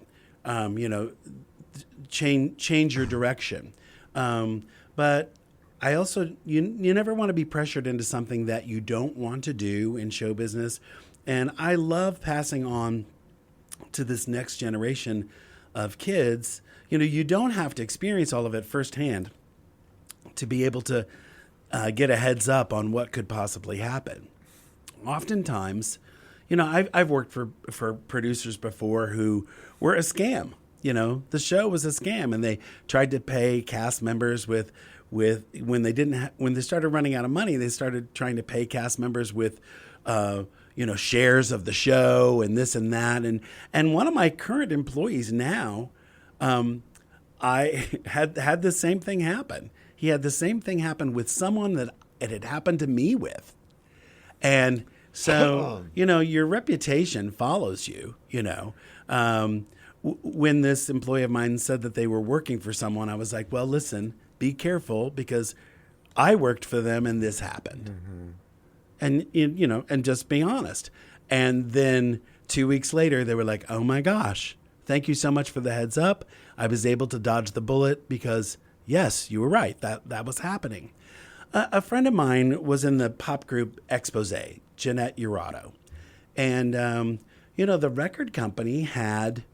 Change your direction. But I also, you never want to be pressured into something that you don't want to do in show business. And I love passing on to this next generation of kids. You don't have to experience all of it firsthand to be able to get a heads up on what could possibly happen. Oftentimes, I've worked for producers before who were a scam. The show was a scam, and they tried to pay cast members with when they started running out of money, they started trying to pay cast members with, shares of the show and this and that. And one of my current employees now, I had the same thing happen. He had the same thing happen with someone that it had happened to me with. And So, your reputation follows you, When this employee of mine said that they were working for someone, I was like, well, listen, be careful because I worked for them and this happened. And, and just be honest. And then 2 weeks later, they were like, oh my gosh, thank you so much for the heads up. I was able to dodge the bullet because, yes, you were right. That was happening. A friend of mine was in the pop group Expose, Jeanette Urado. And, the record company had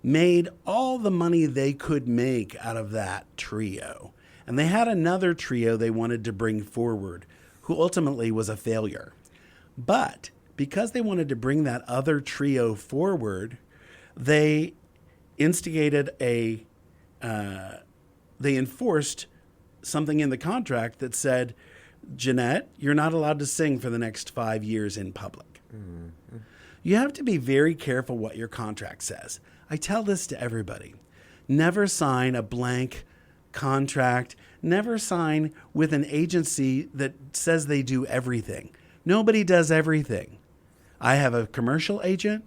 made all the money they could make out of that trio. And they had another trio they wanted to bring forward, who ultimately was a failure. But because they wanted to bring that other trio forward, they instigated they enforced something in the contract that said, Jeanette, you're not allowed to sing for the next 5 years in public. Mm-hmm. You have to be very careful what your contract says. I tell this to everybody. Never sign a blank contract. Never sign with an agency that says they do everything. Nobody does everything. I have a commercial agent.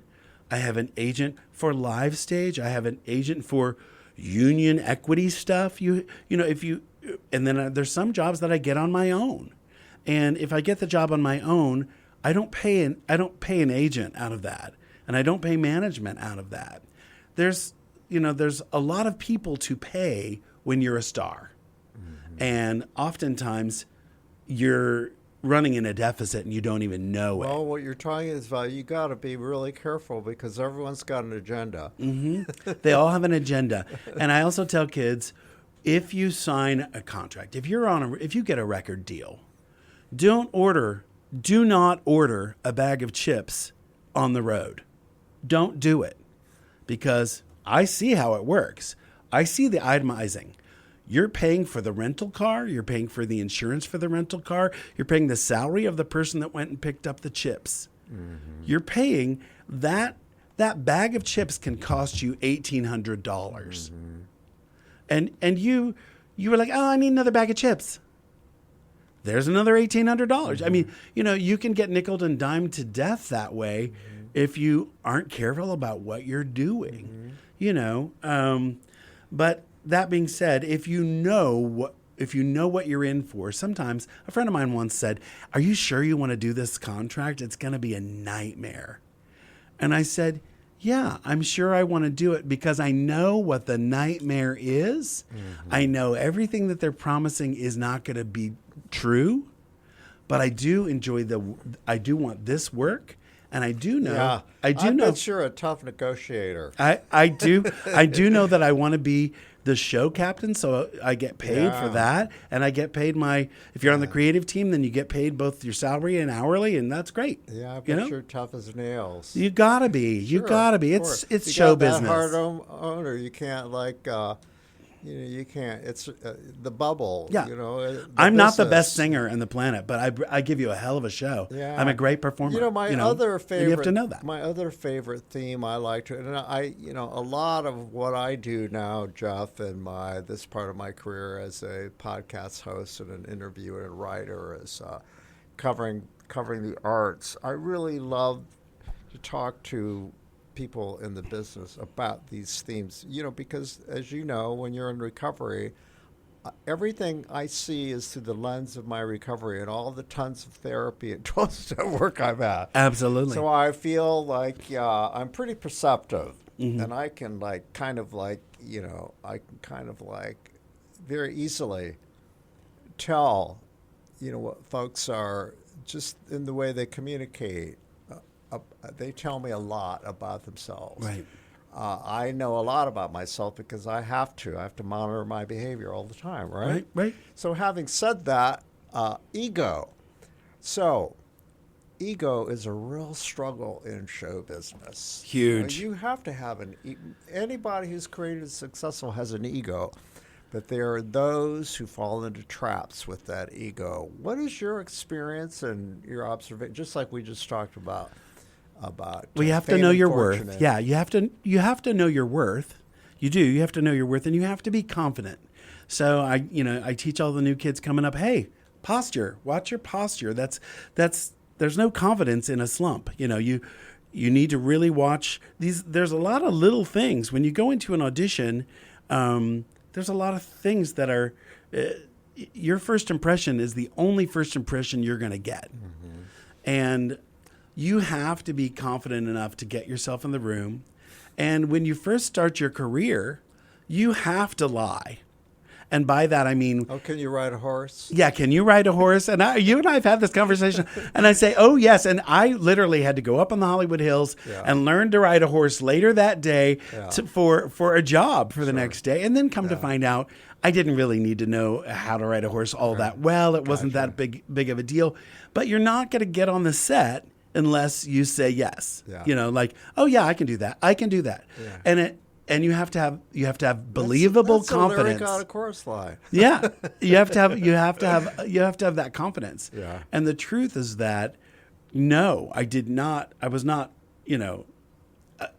I have an agent for live stage. I have an agent for union equity stuff. And then there's some jobs that I get on my own. And if I get the job on my own, I don't pay an agent out of that, and I don't pay management out of that. There's a lot of people to pay when you're a star. Mm-hmm. And oftentimes you're running in a deficit and you don't even know it. Well, what you're talking is about you got to be really careful because everyone's got an agenda. Mm-hmm. They all have an agenda. And I also tell kids, if you sign a contract, if you get a record deal, do not order a bag of chips on the road. Don't do it, because I see how it works. I see the itemizing. You're paying for the rental car. You're paying for the insurance for the rental car. You're paying the salary of the person that went and picked up the chips. Mm-hmm. You're paying that bag of chips can cost you $1,800. Mm-hmm. And you were like, oh, I need another bag of chips. There's another $1,800. Mm-hmm. I mean, you can get nickeled and dimed to death that way. Mm-hmm. If you aren't careful about what you're doing, but that being said, if you know what you're in for, sometimes a friend of mine once said, are you sure you want to do this contract? It's going to be a nightmare. And I said, yeah, I'm sure I want to do it because I know what the nightmare is. Mm-hmm. I know everything that they're promising is not going to be true, but I do want this work. And I do know. Yeah, I bet you're a tough negotiator. I do know that I want to be the show captain, so I get paid for that, and I get paid if you're on the creative team, then you get paid both your salary and hourly, and that's great. Yeah, I bet you're tough as nails. You gotta be. You gotta be. It's show business. Hard owner. You can't you can't. It's the bubble. Yeah. I'm not the best singer on the planet, but I give you a hell of a show. Yeah. I'm a great performer. My other favorite. You have to know that. My other favorite theme I like to, and a lot of what I do now, Jeff, in this part of my career as a podcast host and an interviewer and writer is covering the arts. I really love to talk to people in the business about these themes, because as you know, when you're in recovery, everything I see is through the lens of my recovery and all the tons of therapy and 12-step work I've had. Absolutely. So I feel like I'm pretty perceptive, mm-hmm. and I can very easily tell, what folks are just in the way they communicate. They tell me a lot about themselves. Right. I know a lot about myself because I have to monitor my behavior all the time, right? Right. So having said that, ego. So ego is a real struggle in show business. Huge. You have to have anybody who's created and successful has an ego, but there are those who fall into traps with that ego. What is your experience and your observation, just like we just talked about? Well, you have to know your worth. Yeah, you have to know your worth. You do. You have to know your worth, and you have to be confident. So I teach all the new kids coming up, hey, posture. Watch your posture. That's there's no confidence in a slump. You need to really watch these. There's a lot of little things when you go into an audition. There's a lot of things that are your first impression is the only first impression you're going to get. Mm-hmm. And you have to be confident enough to get yourself in the room. And when you first start your career, you have to lie. And by that, I mean... Oh, can you ride a horse? Yeah, can you ride a horse? And you and I have had this conversation. And I say, oh, yes. And I literally had to go up on the Hollywood Hills and learn to ride a horse later that day for a job for the next day. And then come to find out I didn't really need to know how to ride a horse all that well. It wasn't that big of a deal. But you're not going to get on the set unless you say yes. Yeah. Like, oh, yeah, I can do that. I can do that. Yeah. And you have to have believable confidence. That's a lyric out of Chorus Line. Yeah, you have to have that confidence. Yeah. And the truth is that no, I did not. I was not.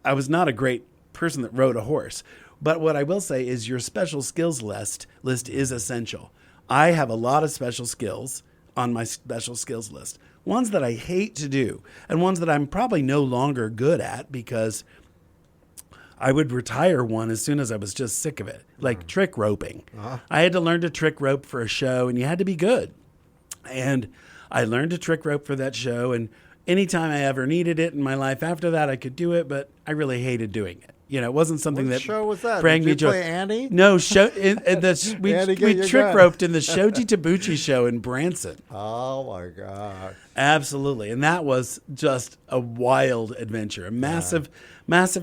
I was not a great person that rode a horse. But what I will say is your special skills list is essential. I have a lot of special skills on my special skills list. Ones that I hate to do, and ones that I'm probably no longer good at because I would retire one as soon as I was just sick of it, like trick roping. Uh-huh. I had to learn to trick rope for a show, and you had to be good. And I learned to trick rope for that show, and anytime I ever needed it in my life after that, I could do it, but I really hated doing it. It wasn't something What show was that? brought me Did you joy. play Annie? No, we Annie, trick roped in the Shoji Tabuchi show in Branson. Oh my God! Absolutely, and that was just a wild adventure. A massive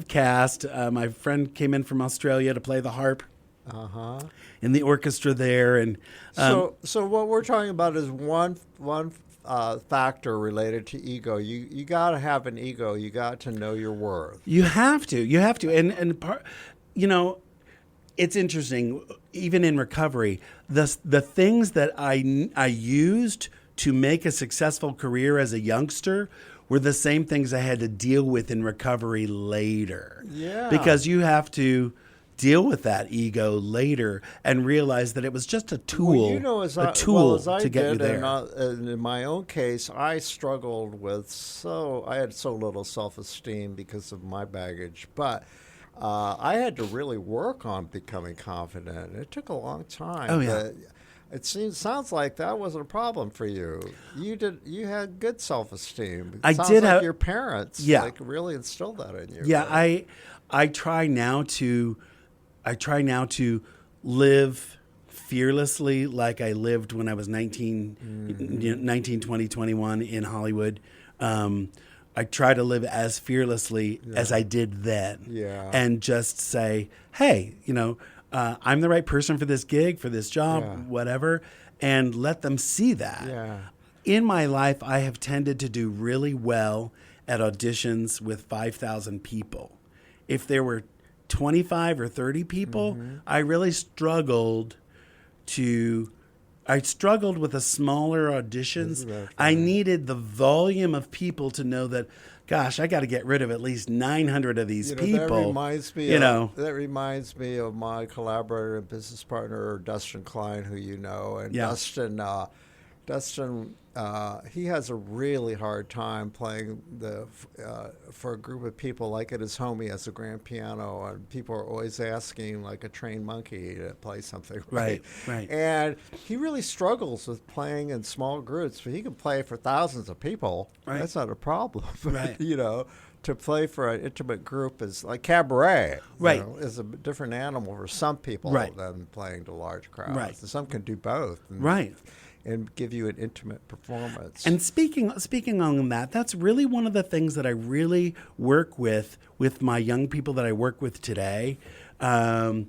cast. My friend came in from Australia to play the harp. In the orchestra there, and so what we're talking about is one factor related to ego. You got to have an ego. You got to know your worth. You have to, and it's interesting. Even in recovery, the things that I used to make a successful career as a youngster were the same things I had to deal with in recovery later. Yeah, because you have to deal with that ego later and realize that it was just a tool, to get you there. And in my own case, I struggled with I had so little self-esteem because of my baggage, but I had to really work on becoming confident. It took a long time. Oh, yeah. But sounds like that wasn't a problem for you. You had good self-esteem. I sounds did like have your parents really instilled that in you. Yeah, right? I try now to live fearlessly like I lived when I was 19, 20, 21 in Hollywood. I try to live as fearlessly as I did then. Yeah. And just say, hey, I'm the right person for this gig, for this job, whatever, and let them see that. Yeah. In my life, I have tended to do really well at auditions with 5,000 people. If there were 25 or 30 people, I really struggled with the smaller auditions. I needed the volume of people to know that, gosh, I got to get rid of at least 900 of these people. That reminds me of my collaborator and business partner, Dustin Klein, who you know. And Dustin, he has a really hard time playing for a group of people. Like at his home, he has a grand piano, and people are always asking, like a trained monkey, to play something. Right. And he really struggles with playing in small groups, but he can play for thousands of people. Right. That's not a problem. Right. To play for an intimate group is like cabaret. Right. Is a different animal for some people than playing to large crowds. Right. And some can do both. And give you an intimate performance. And speaking on that, that's really one of the things that I really work with my young people that I work with today. I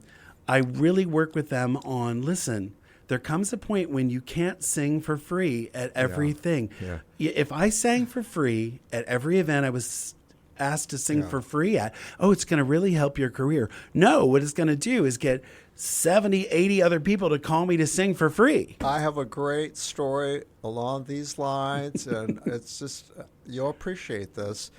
really work with them on, listen, there comes a point when you can't sing for free at everything. Yeah. If I sang for free at every event I was asked to sing for free at, it's going to really help your career. No, what it's going to do is get 70, 80 other people to call me to sing for free. I have a great story along these lines, and it's just, you'll appreciate this.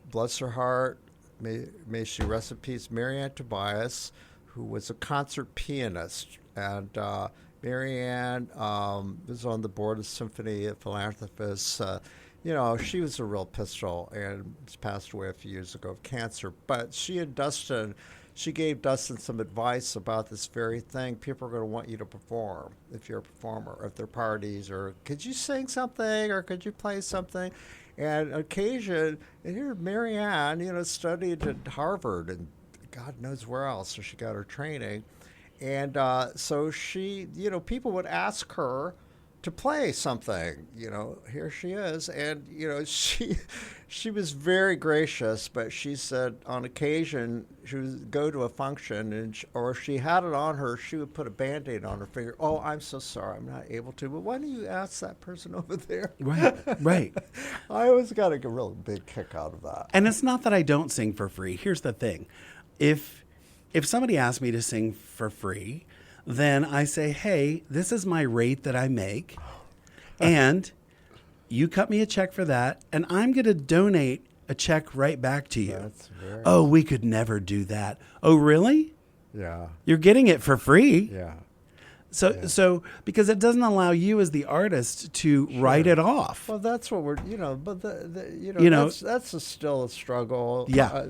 Bless her heart, may she rest in peace, Marianne Tobias, who was a concert pianist. And Marianne was on the board of Symphony of Philanthropists. you know, she was a real pistol and passed away a few years ago of cancer. But she gave Dustin some advice about this very thing. People are going to want you to perform if you're a performer, if they're parties, or could you sing something or could you play something? And occasion, and here Mary Ann, you know, studied at Harvard and God knows where else, so she got her training. And so she, you know, people would ask her to play something, you know, here she is. And, you know, she was very gracious, but she said on occasion she would go to a function and or she had it on her, she would put a Band-Aid on her finger. Oh, I'm so sorry, I'm not able to. But why don't you ask that person over there? Right. I always got a real big kick out of that. And it's not that I don't sing for free. Here's the thing. If somebody asks me to sing for free, then I say, hey, this is my rate that I make, and you cut me a check for that, and I'm going to donate a check right back to you. Oh, we could never do that. Oh, really? Yeah. You're getting it for free. Yeah. So because it doesn't allow you as the artist to write it off. Well, that's what we're, you know, but that's still a struggle. Yeah.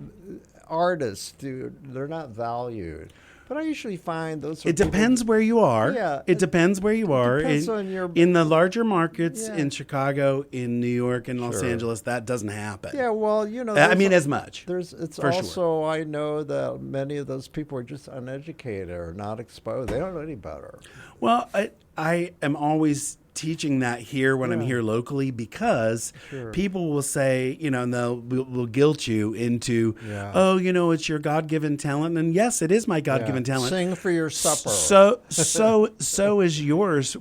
Artists, dude, they're not valued. But I usually find those. It depends where you are. Yeah. It depends where you are. In the larger markets, Yeah. in Chicago, in New York, in Los Angeles, that doesn't happen. Yeah, well, you know. I mean, as much. It's for also, sure. I know that many of those people are just uneducated or not exposed. They don't know any better. Well, I am always teaching that here when I'm here locally because people will say, you know, and will guilt you into, oh, you know, it's your God-given talent. And yes, it is my God-given talent. Sing for your supper. So is yours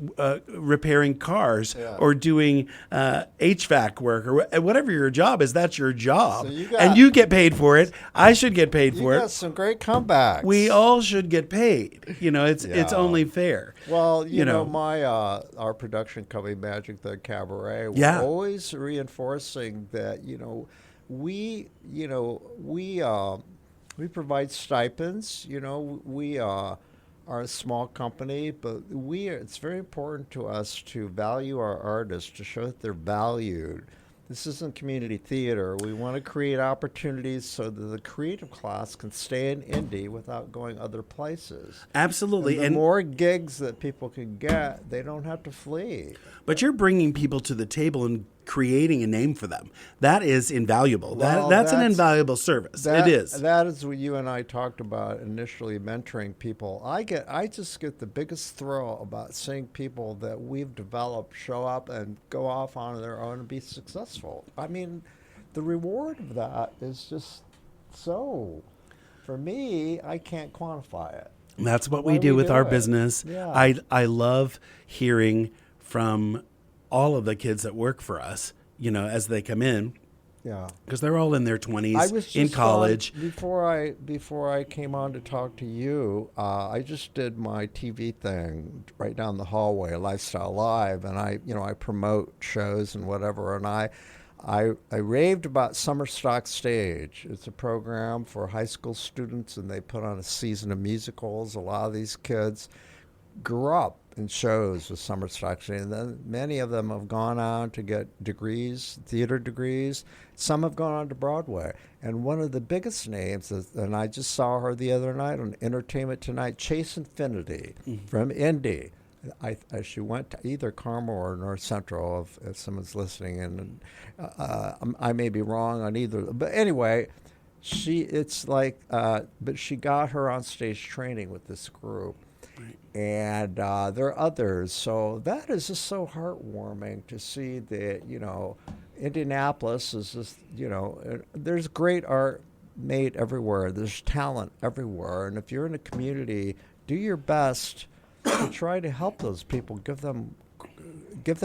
repairing cars or doing HVAC work or whatever your job is. That's your job. And you get paid for it. I should get paid for it. You got some great comebacks. We all should get paid. You know, it's only fair. Well, you know, our production company, Magic the Cabaret, we're always reinforcing that, we provide stipends. You know, we are a small company, but it's very important to us to value our artists, to show that they're valued. This isn't community theater. We want to create opportunities so that the creative class can stay in indie without going other places. Absolutely. And the more gigs that people can get, they don't have to flee. But you're bringing people to the table and creating a name for them. That is invaluable. Well, that's an invaluable service. It is. That is what you and I talked about initially, mentoring people. I just get the biggest thrill about seeing people that we've developed show up and go off on their own and be successful. I mean, the reward of that is just so, for me, I can't quantify it. That's what we do with our business. Yeah. I love hearing from all of the kids that work for us, you know, as they come in. Yeah. Because they're all in their 20s, in college. Before I came on to talk to you, I just did my TV thing right down the hallway, Lifestyle Live, and I promote shows and whatever, and I raved about Summer Stock Stage. It's a program for high school students, and they put on a season of musicals. A lot of these kids grew up in shows with Summer Stock Stage, and then many of them have gone on to get degrees, theater degrees. Some have gone on to Broadway. And one of the biggest names, and I just saw her the other night on Entertainment Tonight, Chase Infinity from Indy. She went to either Carmel or North Central, if someone's listening, and I may be wrong on either. But anyway, but she got her on stage training with this group. And there are others. So that is just so heartwarming to see that, Indianapolis is just, there's great art made everywhere. There's talent everywhere. And if you're in a community, do your best to try to help those people, give them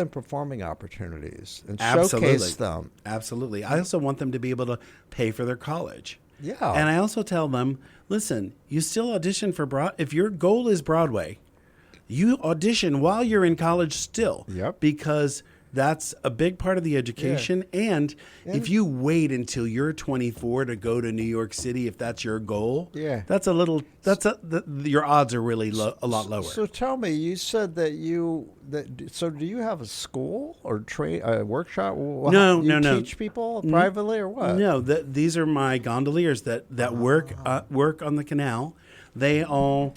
performing opportunities and showcase them. Absolutely. I also want them to be able to pay for their college. Yeah. And I also tell them, listen, you still audition for if your goal is Broadway, you audition while you're in college still. Yep. Because That's a big part of the education. And if you wait until you're 24 to go to New York City, if that's your goal, your odds are really a lot lower. So tell me, you said that so do you have a school or a workshop? No. Teach people privately or what? No, these are my gondoliers that work on the canal. They all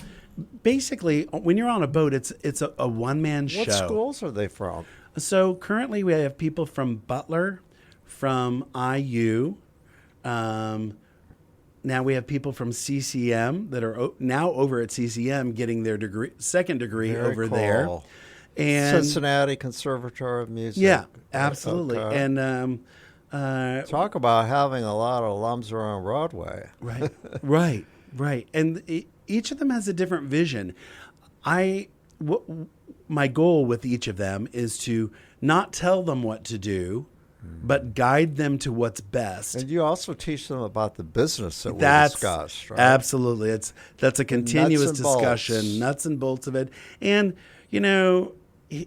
basically, when you're on a boat, it's a one-man show. What schools are they from? So currently we have people from Butler, from IU. Now we have people from CCM that are now over at CCM getting their second degree Very over cool. there. And Cincinnati Conservatory of Music. Yeah, absolutely. Okay. And talk about having a lot of alums around Broadway. Right. And each of them has a different vision. My goal with each of them is to not tell them what to do, but guide them to what's best. And you also teach them about the business that we discussed, right? Absolutely. That's a continuous discussion, nuts and bolts of it. And,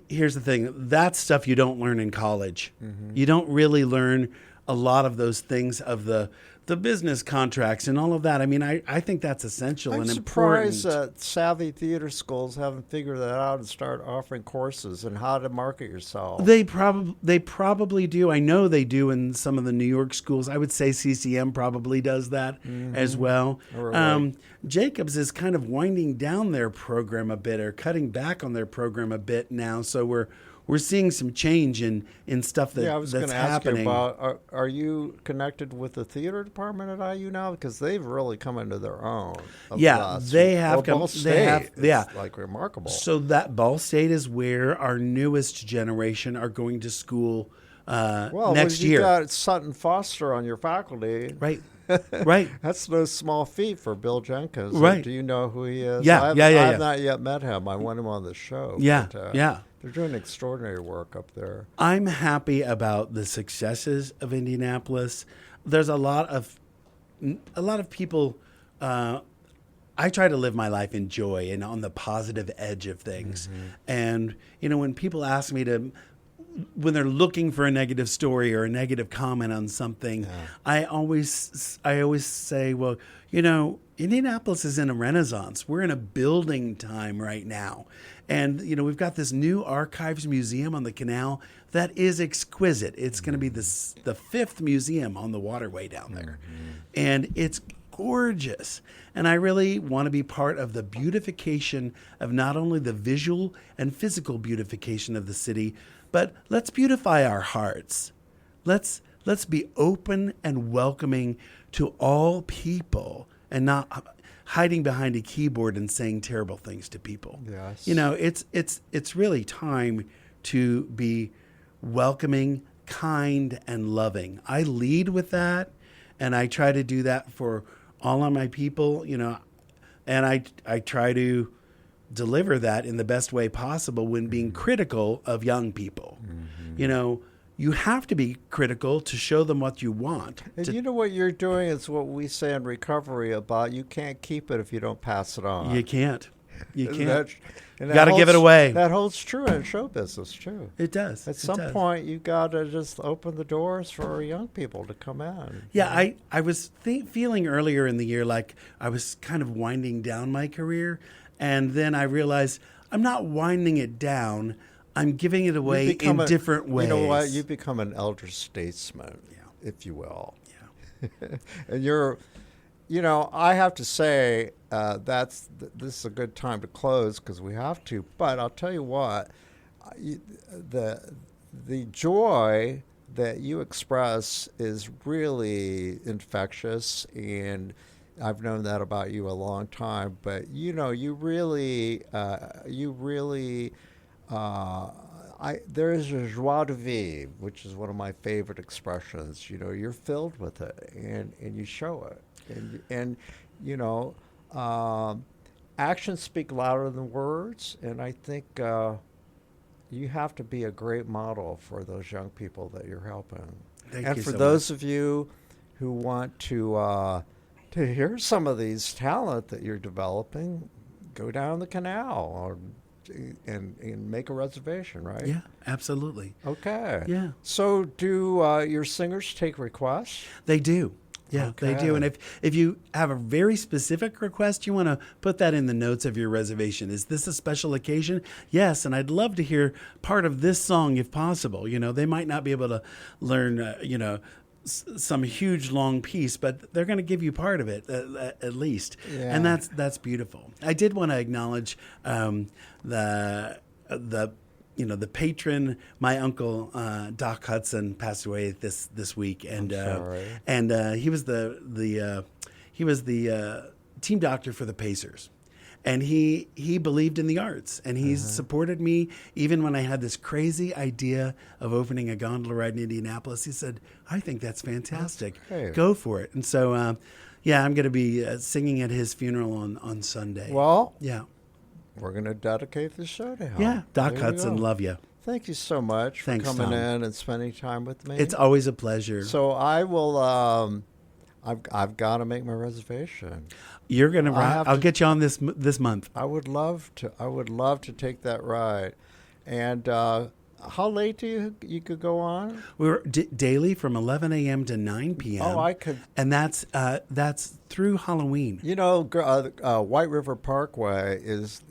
here's the thing. That's stuff you don't learn in college. Mm-hmm. You don't really learn a lot of those things of the business contracts and all of that. I mean, I think that's essential and important. I'm surprised that savvy theater schools haven't figured that out and start offering courses and how to market yourself. They probably do. I know they do in some of the New York schools. I would say CCM probably does that as well. Right. Jacobs is kind of winding down their program a bit or cutting back on their program a bit now. So we're seeing some change in stuff that's happening. Yeah, I was going to ask you about, are you connected with the theater department at IU now? Because they've really come into their own. They have come. Ball State it's like remarkable. So that Ball State is where our newest generation are going to school next year. You got Sutton Foster on your faculty. Right. That's no small feat for Bill Jenkins. Right. Do you know who he is? Yeah. I've not yet met him. I want him on the show. Yeah. They're doing extraordinary work up there. I'm happy about the successes of Indianapolis. There's a lot of people. I try to live my life in joy and on the positive edge of things. Mm-hmm. And when people ask me when they're looking for a negative story or a negative comment on something, I always say, well, Indianapolis is in a renaissance. We're in a building time right now. And, we've got this new archives museum on the canal that is exquisite. It's going to be the fifth museum on the waterway down there. Mm-hmm. And it's gorgeous. And I really want to be part of the beautification of not only the visual and physical beautification of the city, but let's beautify our hearts. Let's be open and welcoming to all people and not hiding behind a keyboard and saying terrible things to people. Yes. It's really time to be welcoming, kind, and loving. I lead with that, and I try to do that for all of my people, and I try to deliver that in the best way possible when being critical of young people. Mm-hmm. You have to be critical to show them what you want. And what you're doing is what we say in recovery about you can't keep it if you don't pass it on. You can't. You can't. You got to give it away. That holds true in show business, too. It does. At some point, you got to just open the doors for young people to come in. Yeah, I was feeling earlier in the year like I was kind of winding down my career, and then I realized I'm not winding it down. I'm giving it away in different ways. You know what? You become an elder statesman, if you will. Yeah. And you're, I have to say this is a good time to close because we have to. But I'll tell you what, the joy that you express is really infectious, and I've known that about you a long time. But you really. There's a joie de vivre, which is one of my favorite expressions. You're filled with it, and you show it. And actions speak louder than words, and I think you have to be a great model for those young people that you're helping. Thank you for so those much. of you who want to hear some of these talent that you're developing, go down the canal or and make a reservation, right? Yeah, absolutely. Okay. Yeah. So do your singers take requests? They do. Yeah, they do. And if you have a very specific request, you want to put that in the notes of your reservation. Is this a special occasion? Yes, and I'd love to hear part of this song if possible. They might not be able to learn, some huge long piece, but they're going to give you part of it at least. Yeah. And that's beautiful. I did want to acknowledge the patron. My uncle Doc Hutson passed away this week, and he was the team doctor for the Pacers, and he believed in the arts, and he supported me even when I had this crazy idea of opening a gondola ride in Indianapolis. He said, "I think that's fantastic. Go for it." And so, I'm going to be singing at his funeral on Sunday. Well, yeah. We're going to dedicate the show to him. Yeah, Doc Hutson, love you. Thank you so much for coming in and spending time with me. It's always a pleasure. So I will. I've got to make my reservation. You're gonna. I'll get you on this month. I would love to. I would love to take that ride. And how late do you could go on? We're daily from 11 a.m. to 9 p.m. Oh, I could. And that's through Halloween. White River Parkway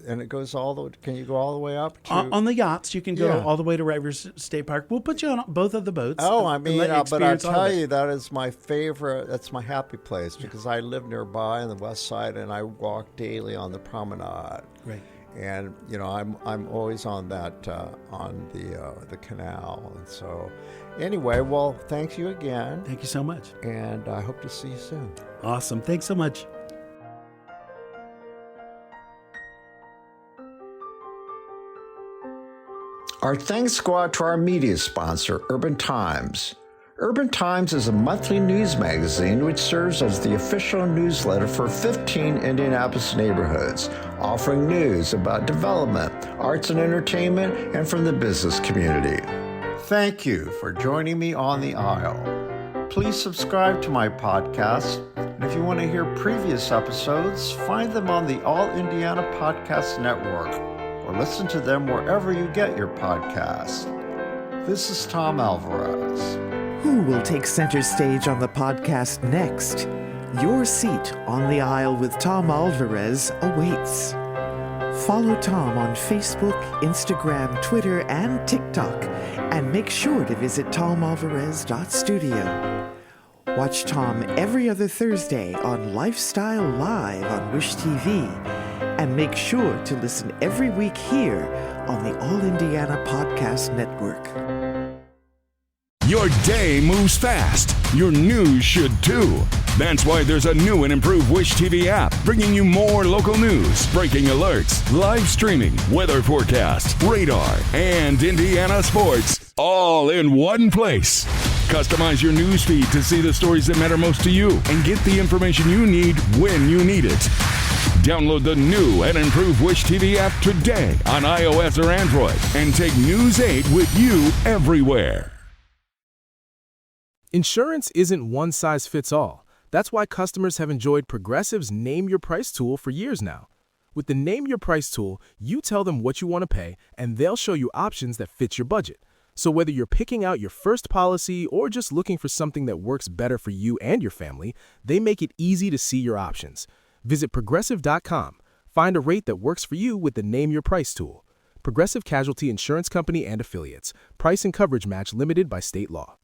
and it goes all the way. Can you go all the way up to on the yachts? You can go all the way to White River State Park. We'll put you on both of the boats. Oh, but I tell you, that is my favorite. That's my happy place because I live nearby on the west side and I walk daily on the promenade. Right. And I'm always on that on the canal, and so anyway, well, thank you again. Thank you so much, and I hope to see you soon. Awesome, thanks so much. Our thanks go out to our media sponsor, Urban Times. Urban Times is a monthly news magazine which serves as the official newsletter for 15 Indianapolis neighborhoods, offering news about development, arts and entertainment, and from the business community. Thank you for joining me on the aisle. Please subscribe to my podcast, and if you want to hear previous episodes, find them on the All Indiana Podcast Network, or listen to them wherever you get your podcasts. This is Tom Alvarez. Who will take center stage on the podcast next? Your seat on the aisle with Tom Alvarez awaits. Follow Tom on Facebook, Instagram, Twitter, and TikTok, and make sure to visit tomalvarez.studio. Watch Tom every other Thursday on Lifestyle Live on Wish TV, and make sure to listen every week here on the All Indiana Podcast Network. Your day moves fast. Your news should too. That's why there's a new and improved Wish TV app, bringing you more local news, breaking alerts, live streaming, weather forecast, radar, and Indiana sports, all in one place. Customize your news feed to see the stories that matter most to you and get the information you need when you need it. Download the new and improved Wish TV app today on iOS or Android and take News 8 with you everywhere. Insurance isn't one size fits all. That's why customers have enjoyed Progressive's Name Your Price tool for years now. With the Name Your Price tool, you tell them what you want to pay, and they'll show you options that fit your budget. So whether you're picking out your first policy or just looking for something that works better for you and your family, they make it easy to see your options. Visit Progressive.com. Find a rate that works for you with the Name Your Price tool. Progressive Casualty Insurance Company and Affiliates. Price and coverage match limited by state law.